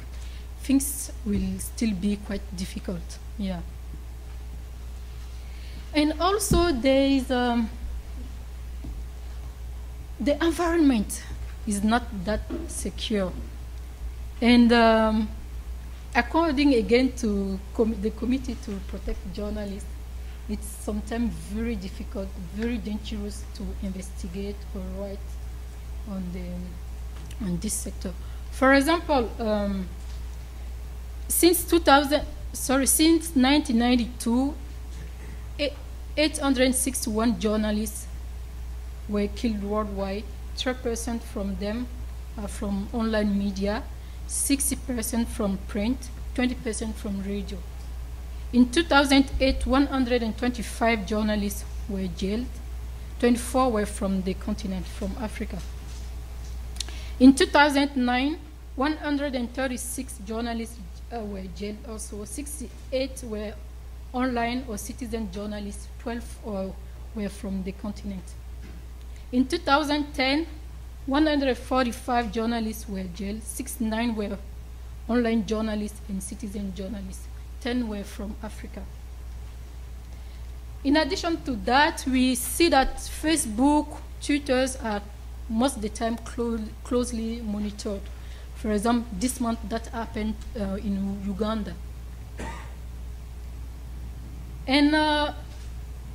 things will still be quite difficult. Yeah. And also there is the environment is not that secure. And according again to the Committee to Protect Journalists, it's sometimes very difficult, very dangerous to investigate or write on this sector. For example, since 1992, 861 journalists were killed worldwide. 3% from them are from online media, 60% from print, 20% from radio. In 2008, 125 journalists were jailed. 24 were from the continent, from Africa. In 2009, 136 journalists were jailed also. 68 were online or citizen journalists. 12 were from the continent. In 2010, 145 journalists were jailed. 69 were online journalists and citizen journalists. 10 were from Africa. In addition to that, we see that Facebook, Twitters are most of the time closely monitored. For example, this month that happened in Uganda. And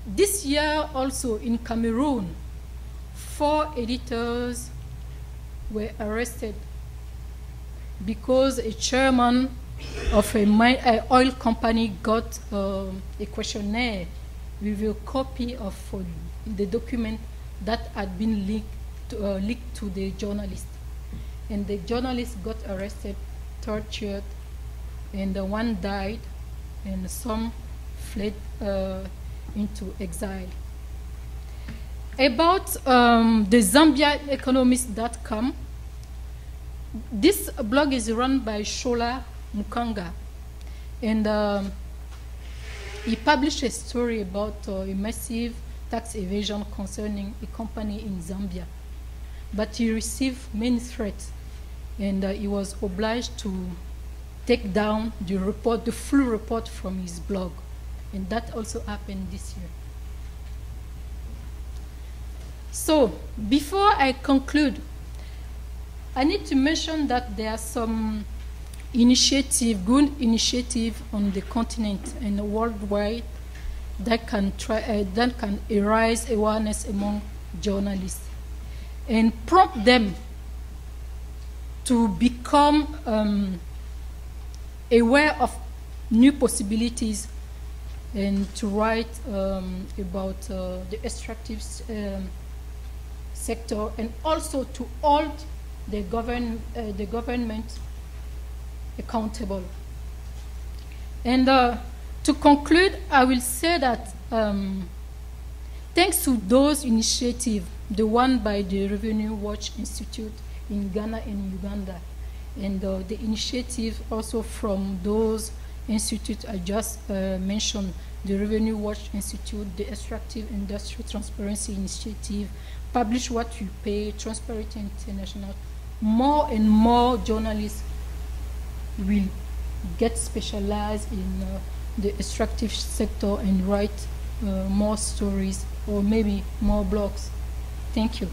this year also in Cameroon, 4 editors were arrested because a chairman of an oil company got a questionnaire with a copy of the document that had been leaked to the journalist. And the journalist got arrested, tortured, and one died, and some fled into exile. About the Zambia economies.com, this blog is run by Shola Mukanga, and he published a story about a massive tax evasion concerning a company in Zambia. But he received many threats, and he was obliged to take down the report, the full report from his blog. And that also happened this year. So, before I conclude, I need to mention that there are some good initiative on the continent and worldwide that can arise awareness among journalists and prompt them to become aware of new possibilities and to write about the extractive sector, and also to hold the government accountable. And to conclude, I will say that thanks to those initiatives, the one by the Revenue Watch Institute in Ghana and Uganda, and the initiative also from those institutes I just mentioned, the Revenue Watch Institute, the Extractive Industry Transparency Initiative, Publish What You Pay, Transparency International, more and more journalists will get specialized in the extractive sector and write more stories or maybe more blogs. Thank you.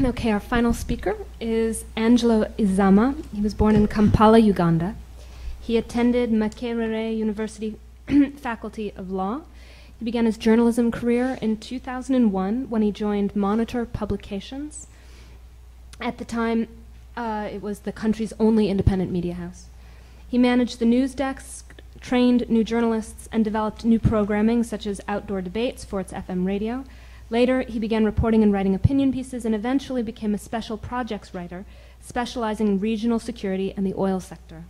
Okay, our final speaker is Angelo Izama. He was born in Kampala, Uganda. He attended Makerere University Faculty of Law. He began his journalism career in 2001 when he joined Monitor Publications. At the time, it was the country's only independent media house. He managed the news desk, trained new journalists, and developed new programming such as outdoor debates for its FM radio. Later, he began reporting and writing opinion pieces and eventually became a special projects writer, specializing in regional security and the oil sector.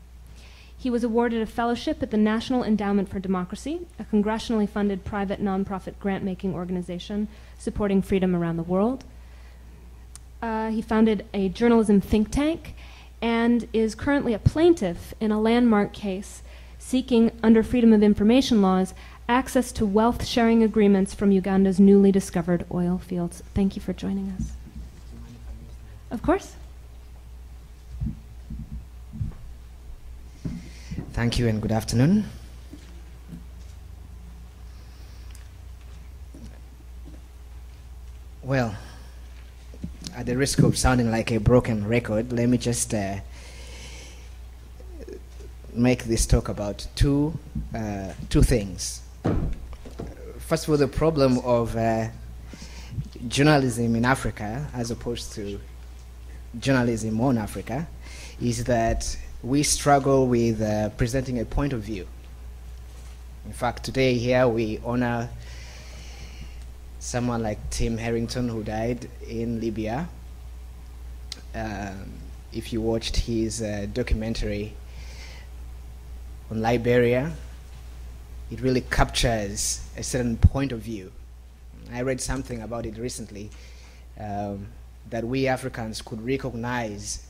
He was awarded a fellowship at the National Endowment for Democracy, a congressionally funded private nonprofit grant-making organization supporting freedom around the world. He founded a journalism think tank and is currently a plaintiff in a landmark case seeking, under Freedom of Information laws, access to wealth-sharing agreements from Uganda's newly discovered oil fields. Thank you for joining us. Of course. Thank you and good afternoon. Well, at the risk of sounding like a broken record, let me just make this talk about two things. First of all, the problem of journalism in Africa as opposed to journalism on Africa is that we struggle with presenting a point of view. In fact, today here we honor someone like Tim Harrington, who died in Libya. If you watched his documentary on Liberia, it really captures a certain point of view. I read something about it recently, that we Africans could recognize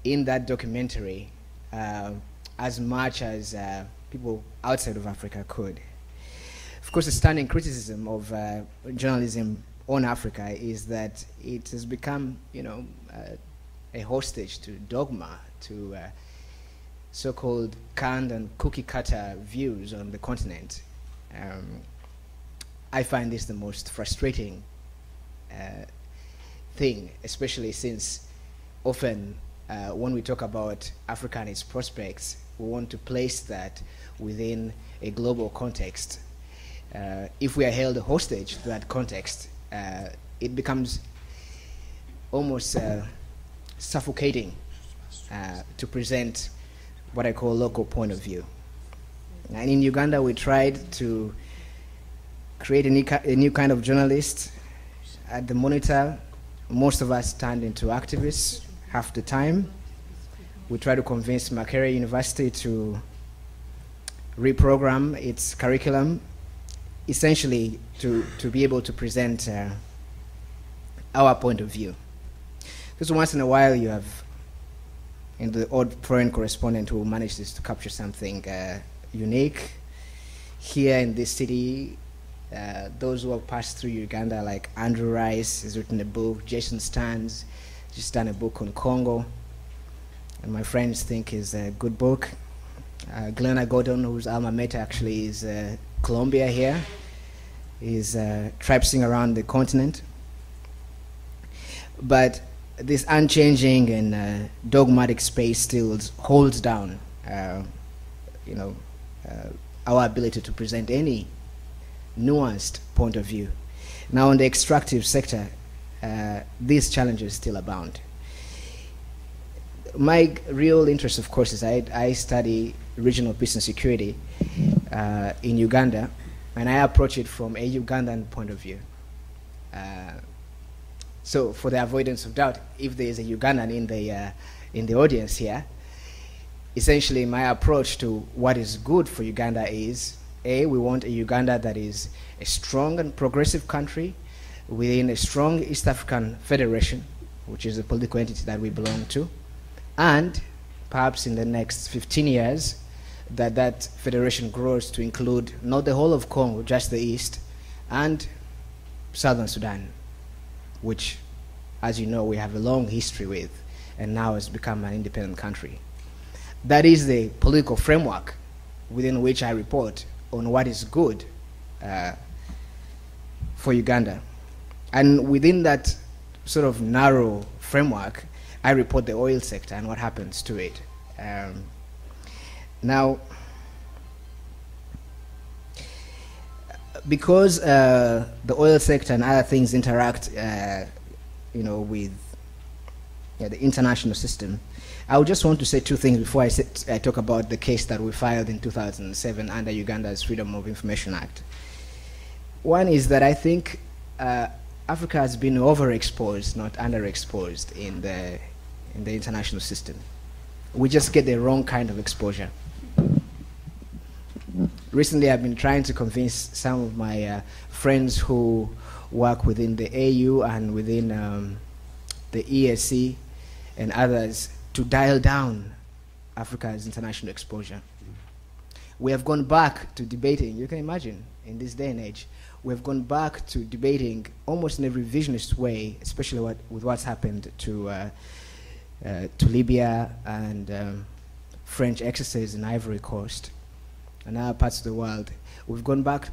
in that documentary as much as people outside of Africa could. Of course, the standing criticism of journalism on Africa is that it has become, a hostage to dogma, to so-called canned and cookie-cutter views on the continent. I find this the most frustrating thing, especially since often when we talk about Africa and its prospects, we want to place that within a global context. If we are held hostage to that context, it becomes almost suffocating to present what I call local point of view. And in Uganda, we tried to create a new kind of journalist. At the Monitor, most of us turned into activists half the time. We tried to convince Makerere University to reprogram its curriculum, essentially to be able to present our point of view. Because once in a while you have the odd foreign correspondent who manages to capture something unique. Here in this city, those who have passed through Uganda, like Andrew Rice has written a book, Jason Stans just done a book on Congo, and my friends think is a good book. Glenna Gordon, whose alma mater actually is Colombia here, is traipsing around the continent. But this unchanging and dogmatic space still holds down, our ability to present any nuanced point of view. Now, in the extractive sector, these challenges still abound. My real interest, of course, is I study regional peace and security in Uganda, and I approach it from a Ugandan point of view. So, for the avoidance of doubt, if there is a Ugandan in the audience here, essentially my approach to what is good for Uganda is, we want a Uganda that is a strong and progressive country within a strong East African Federation, which is a political entity that we belong to, and perhaps in the next 15 years, that federation grows to include not the whole of Congo, just the East, and Southern Sudan, which, as you know, we have a long history with, and now has become an independent country. That is the political framework within which I report on what is good for Uganda. And within that sort of narrow framework, I report the oil sector and what happens to it. Now, because the oil sector and other things interact, with the international system, I just want to say two things before I talk about the case that we filed in 2007 under Uganda's Freedom of Information Act. One is that I think Africa has been overexposed, not underexposed, in the international system. We just get the wrong kind of exposure. Recently, I've been trying to convince some of my friends who work within the AU and within the ESC and others to dial down Africa's international exposure. We have gone back to debating, you can imagine, in this day and age, we have gone back to debating almost in a revisionist way, especially with what's happened to Libya and French exercise in Ivory Coast and other parts of the world. We've gone back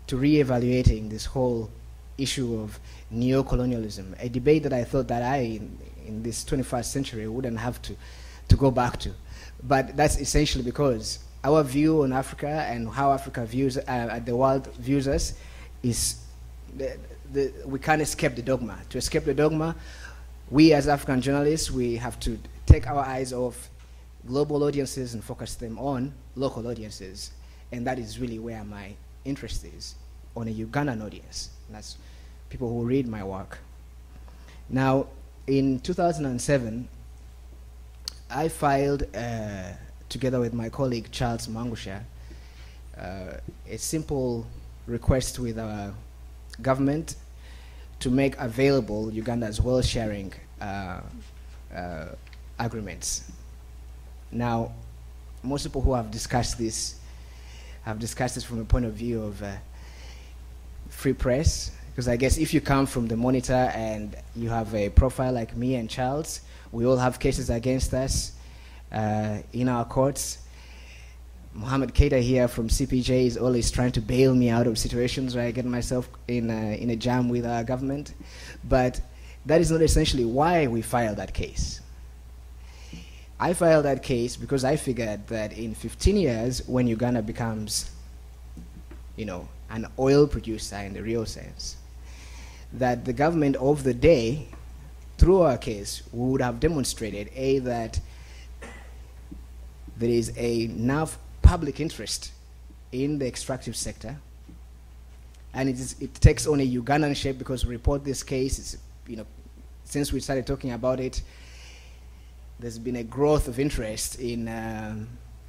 to re-evaluating this whole issue of neo-colonialism, a debate that I thought that in this 21st century, wouldn't have to go back to. But that's essentially because our view on Africa and how Africa views, the world views us, is we can't escape the dogma. To escape the dogma, we as African journalists, we have to take our eyes off global audiences and focus them on local audiences. And that is really where my interest is, on a Ugandan audience. And that's people who read my work. Now, in 2007, I filed, together with my colleague Charles Mangusha, a simple request with our government to make available Uganda's wealth sharing agreements. Now, most people who have discussed this from a point of view of free press, because I guess if you come from the Monitor and you have a profile like me and Charles, we all have cases against us in our courts. Mohammed Keita here from CPJ is always trying to bail me out of situations where I get myself in a jam with our government. But that is not essentially why we filed that case. I filed that case because I figured that in 15 years, when Uganda becomes, an oil producer in the real sense, that the government of the day, through our case, would have demonstrated, that there is enough public interest in the extractive sector, and it takes on a Ugandan shape because we report this case. Since we started talking about it, there's been a growth of interest in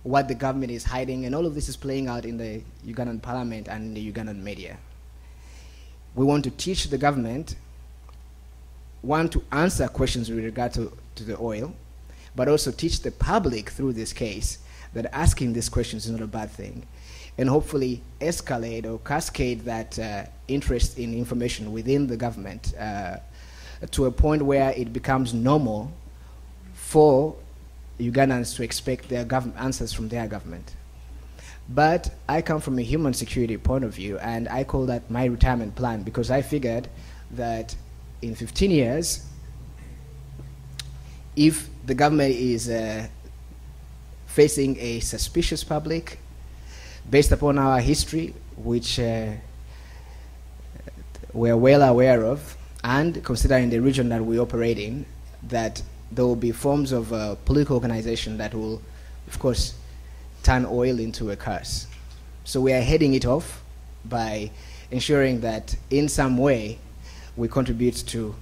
what the government is hiding, and all of this is playing out in the Ugandan parliament and in the Ugandan media. We want to teach the government, one, to answer questions with regard to the oil, but also teach the public through this case that asking these questions is not a bad thing, and hopefully escalate or cascade that interest in information within the government to a point where it becomes normal for Ugandans to expect their answers from their government. But I come from a human security point of view, and I call that my retirement plan, because I figured that in 15 years, if the government is facing a suspicious public, based upon our history, which we're well aware of, and considering the region that we operate in, that there will be forms of political organization that will, of course, turn oil into a curse. So we are heading it off by ensuring that in some way we contribute to,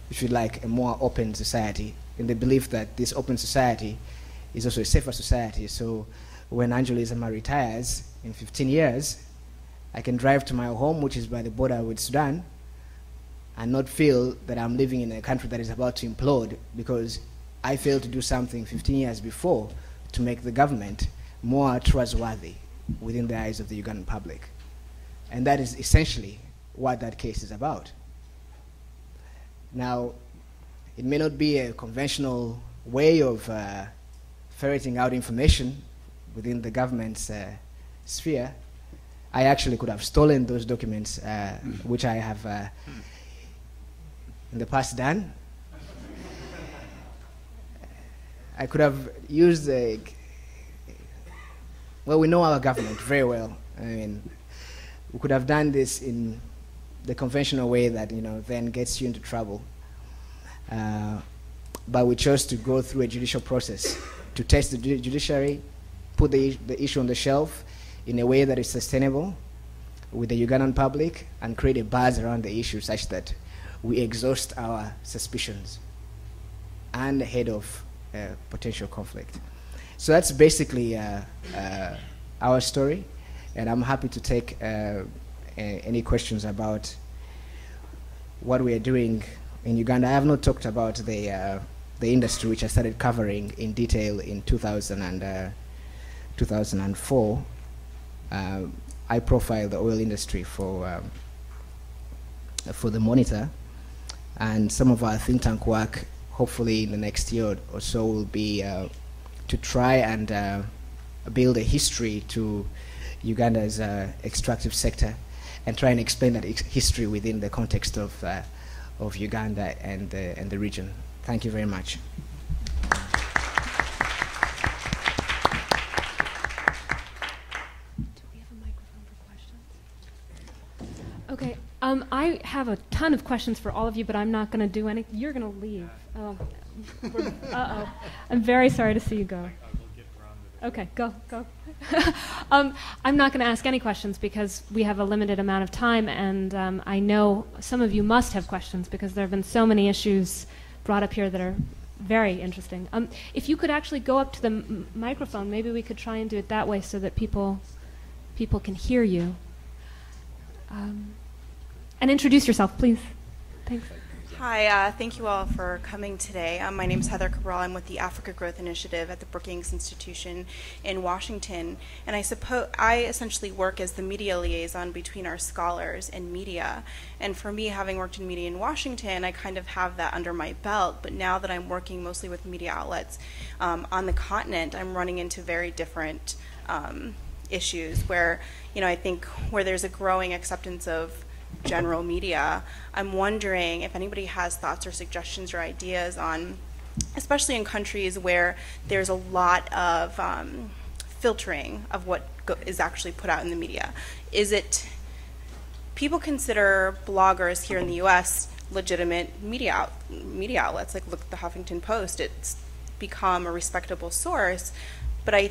if you like, a more open society, in the belief that this open society is also a safer society. So when Angela Izama retires in 15 years, I can drive to my home, which is by the border with Sudan, and not feel that I'm living in a country that is about to implode because I failed to do something 15 years before to make the government more trustworthy within the eyes of the Ugandan public. And that is essentially what that case is about. Now, it may not be a conventional way of ferreting out information within the government's sphere. I actually could have stolen those documents, which I have in the past done. I could have used well, we know our government very well. I mean, we could have done this in the conventional way that, you know, then gets you into trouble. But we chose to go through a judicial process to test the judiciary, put the issue on the shelf in a way that is sustainable with the Ugandan public, and create a buzz around the issue such that we exhaust our suspicions and head off potential conflict. So that's basically our story, and I'm happy to take any questions about what we are doing in Uganda. I have not talked about the industry, which I started covering in detail in 2004. I profiled the oil industry for the Monitor, and some of our think tank work, hopefully in the next year or so, will be to try and build a history to Uganda's extractive sector, and try and explain that history within the context of Uganda and the region. Thank you very much. Okay, I have a ton of questions for all of you, but I'm not going to do any. You're going to leave. Oh, uh-oh. I'm very sorry to see you go. Okay, go. I'm not going to ask any questions because we have a limited amount of time, and I know some of you must have questions because there have been so many issues brought up here that are very interesting. If you could actually go up to the microphone, maybe we could try and do it that way so that people can hear you. And introduce yourself, please. Thanks. Hi, thank you all for coming today. My name is Heather Cabral. I'm with the Africa Growth Initiative at the Brookings Institution in Washington. And I essentially work as the media liaison between our scholars and media. And for me, having worked in media in Washington, I kind of have that under my belt. But now that I'm working mostly with media outlets on the continent, I'm running into very different issues where, I think where there's a growing acceptance of general media. I'm wondering if anybody has thoughts or suggestions or ideas on, especially in countries where there's a lot of filtering of what is actually put out in the media. Is it, people consider bloggers here in the US legitimate media outlets, like look at the Huffington Post, it's become a respectable source. But I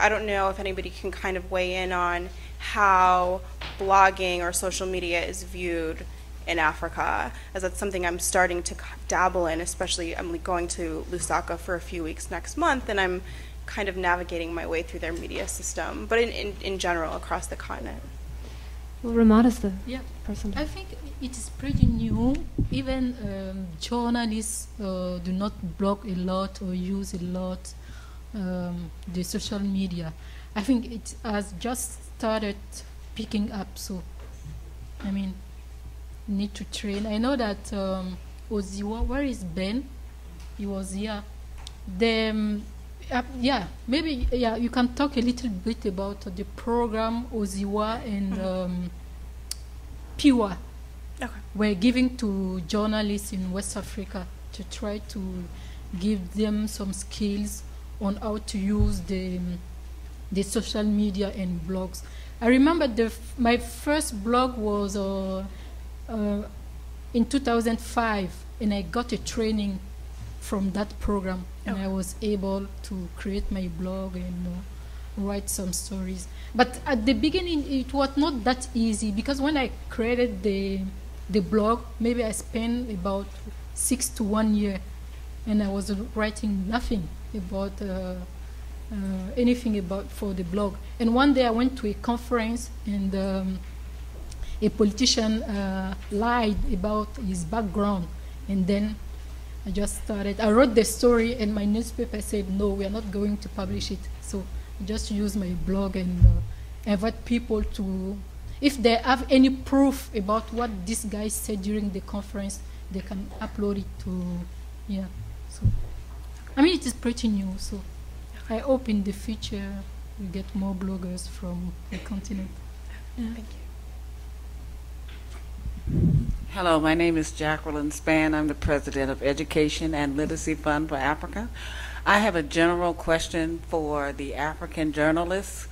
don't know if anybody can kind of weigh in on how blogging or social media is viewed in Africa, as that's something I'm starting to dabble in, especially I'm going to Lusaka for a few weeks next month, and I'm kind of navigating my way through their media system, but in general across the continent. Well, Ramada's the person. I think it is pretty new. Even journalists do not blog a lot or use a lot the social media. I think it has just started picking up, so I mean, need to train. I know that Oziwa, where is Ben? He was here. Maybe you can talk a little bit about the program Oziwa and Piwa. Okay. We're giving to journalists in West Africa to try to give them some skills on how to use the social media and blogs. I remember my first blog was in 2005, and I got a training from that program, and I was able to create my blog and write some stories. But at the beginning, it was not that easy, because when I created the blog, maybe I spent about 6 to 1 year, and I was writing nothing about anything about for the blog. And one day I went to a conference, and a politician lied about his background, and then I just started. I wrote the story, and my newspaper said, no, we are not going to publish it. So I just use my blog and invite people to, if they have any proof about what this guy said during the conference, they can upload it to, yeah. So, I mean, it is pretty new, so I hope in the future we get more bloggers from the continent. Yeah. Thank you. Hello, my name is Jacqueline Spann. I'm the president of Education and Literacy Fund for Africa. I have a general question for the African journalists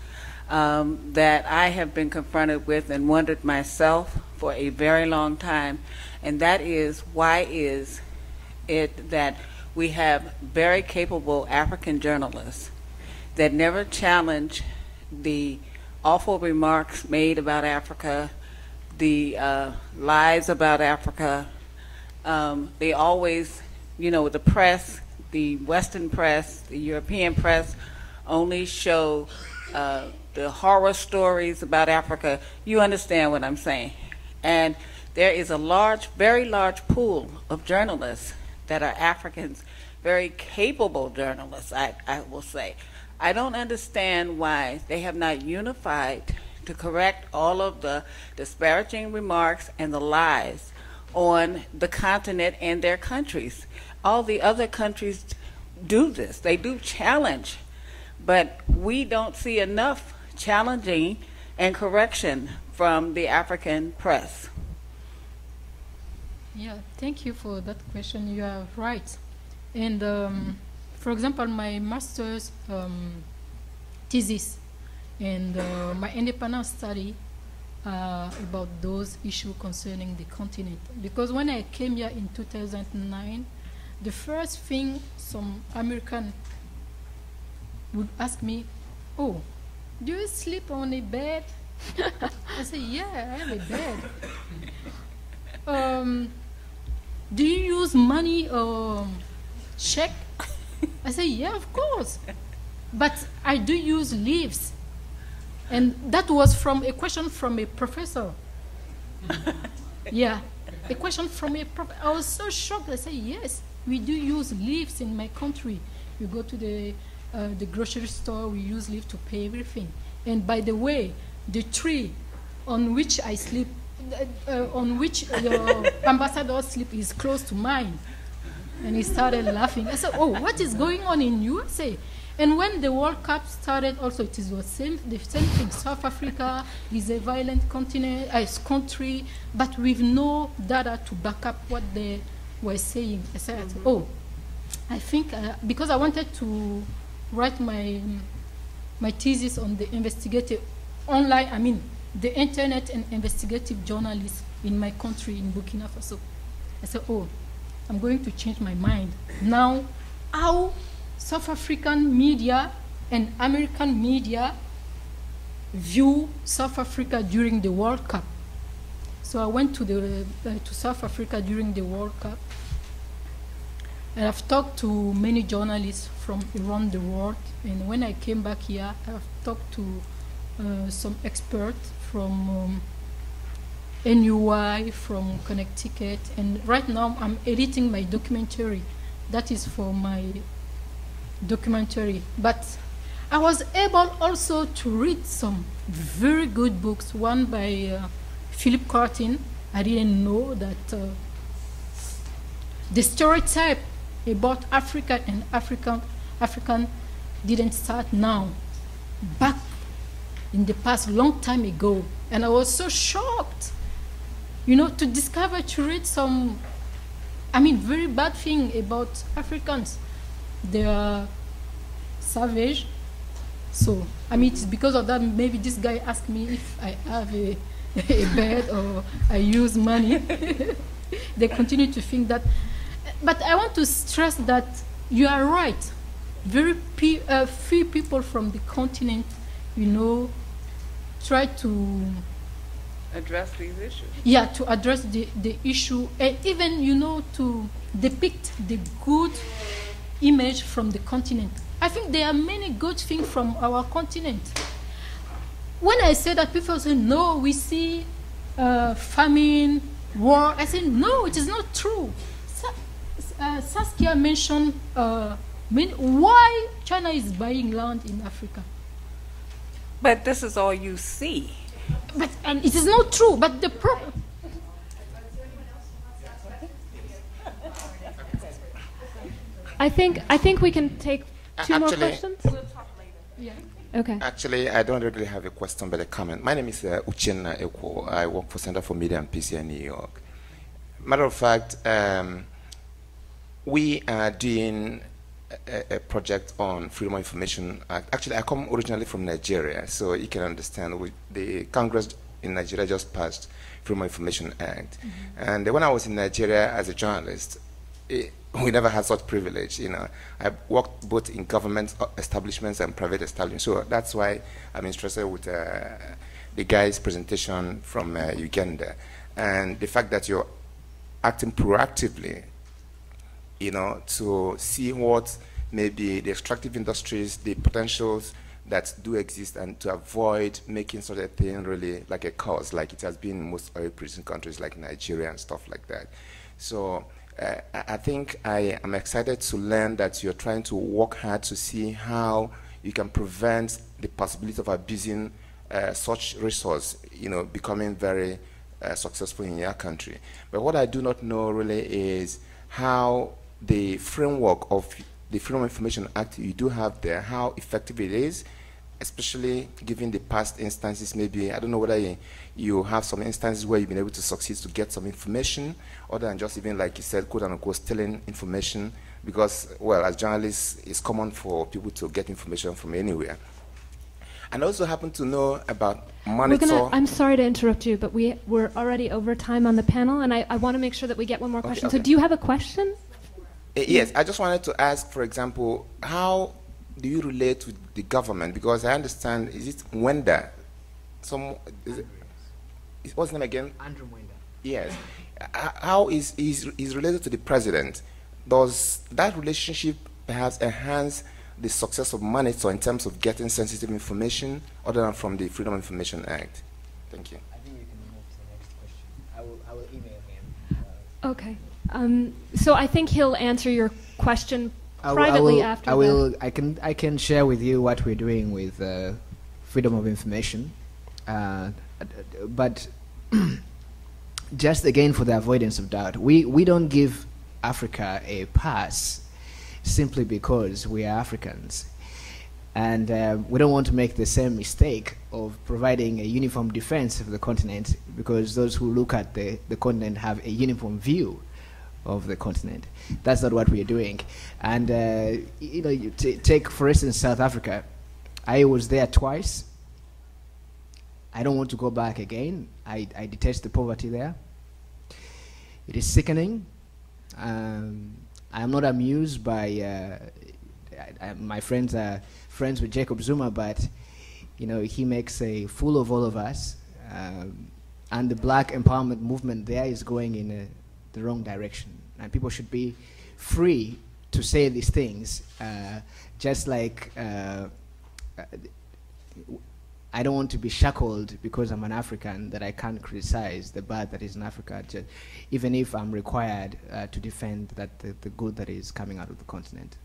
that I have been confronted with and wondered myself for a very long time, and that is, why is it that we have very capable African journalists that never challenge the awful remarks made about Africa, the lies about Africa? They always, you know, the press, the Western press, the European press, only show the horror stories about Africa. You understand what I'm saying? And there is a large, very large pool of journalists that are Africans, very capable journalists, I will say. I don't understand why they have not unified to correct all of the disparaging remarks and the lies on the continent and their countries. All the other countries do this. They do challenge, but we don't see enough challenging and correction from the African press. Yeah, thank you for that question. You are right. And for example, my master's thesis and my independent study about those issues concerning the continent. Because when I came here in 2009, the first thing some American would ask me, oh, do you sleep on a bed? I say, yeah, I have a bed. Do you use money or check? I say, yeah, of course. But I do use leaves. And that was from a question from a professor. Yeah, a question from a professor. I was so shocked. I said, yes, we do use leaves in my country. You go to the grocery store, we use leaves to pay everything. And by the way, the tree on which I sleep, on which your ambassador sleep is close to mine. And he started laughing. I said, oh, what is going on in USA? And when the World Cup started, also it is the same thing. South Africa is a violent country, but with no data to back up what they were saying. I said, oh, I think, because I wanted to write my thesis on the investigative online, I mean, the internet and investigative journalists in my country, in Burkina Faso. I said, oh, I'm going to change my mind. Now, how South African media and American media view South Africa during the World Cup. So I went to South Africa during the World Cup, and I've talked to many journalists from around the world. And when I came back here, I've talked to some experts from NUI, from Connecticut, and right now I'm editing my documentary. That is for my documentary. But I was able also to read some very good books. One by Philip Cartin. I didn't know that the stereotype about Africa and African didn't start now, back in the past, long time ago. And I was so shocked, you know, to discover, to read some, I mean, very bad thing about Africans. They are savage. So, I mean, it's because of that, maybe this guy asked me if I have a bed or I use money. They continue to think that. But I want to stress that you are right. Very few people from the continent, try to address these issues. Yeah, to address the issue, and even, to depict the good image from the continent. I think there are many good things from our continent. When I say that, people say, no, we see famine, war. I say, no, it is not true. Saskia mentioned why China is buying land in Africa. But this is all you see. And it is not true. But the problem. I think we can take two more questions. Yeah. Okay. Actually, I don't really have a question but a comment. My name is Uchenna Ekwo. I work for Center for Media and Peace here in New York. Matter of fact, we are doing a project on Freedom of Information Act. Actually, I come originally from Nigeria, so you can understand. The Congress in Nigeria just passed Freedom of Information Act. And when I was in Nigeria as a journalist, we never had such privilege. I worked both in government establishments and private establishments. So that's why I'm interested with the guy's presentation from Uganda. And the fact that you're acting proactively, to see what maybe the extractive industries, the potentials that do exist, and to avoid making such a thing really like a cause, like it has been in most oil-producing countries like Nigeria and stuff like that. So I think I am excited to learn that you're trying to work hard to see how you can prevent the possibility of abusing such resource, becoming very successful in your country. But what I do not know really is how the framework of the Freedom of Information Act you do have there, how effective it is, especially given the past instances. Maybe, I don't know whether you have some instances where you've been able to succeed to get some information, other than just even, like you said, quote unquote, stealing information, because, well, as journalists, it's common for people to get information from anywhere. And I also happen to know about monitor. I'm sorry to interrupt you, but we're already over time on the panel, and I want to make sure that we get one more question. Okay. So do you have a question? Yes, I just wanted to ask, for example, how do you relate with the government? Because I understand, is it Wenda? What's his name again? Andrew Wenda. Yes. How is related to the president? Does that relationship perhaps enhance the success of Monitor in terms of getting sensitive information other than from the Freedom of Information Act? Thank you. I think you can move to the next question. I will email him. Okay. So I think he'll answer your question privately after. I can share with you what we're doing with freedom of information, but just again for the avoidance of doubt, we don't give Africa a pass simply because we are Africans, and we don't want to make the same mistake of providing a uniform defense of the continent, because those who look at the continent have a uniform view of the continent. That's not what we are doing. And you take for instance South Africa. I was there twice. I don't want to go back again. I detest the poverty there. It is sickening. I am not amused by my friends are friends with Jacob Zuma, but he makes a fool of all of us, and the black empowerment movement there is going in the wrong direction, and people should be free to say these things, just like I don't want to be shackled because I'm an African, that I can't criticize the bad that is in Africa, even if I'm required to defend the good that is coming out of the continent.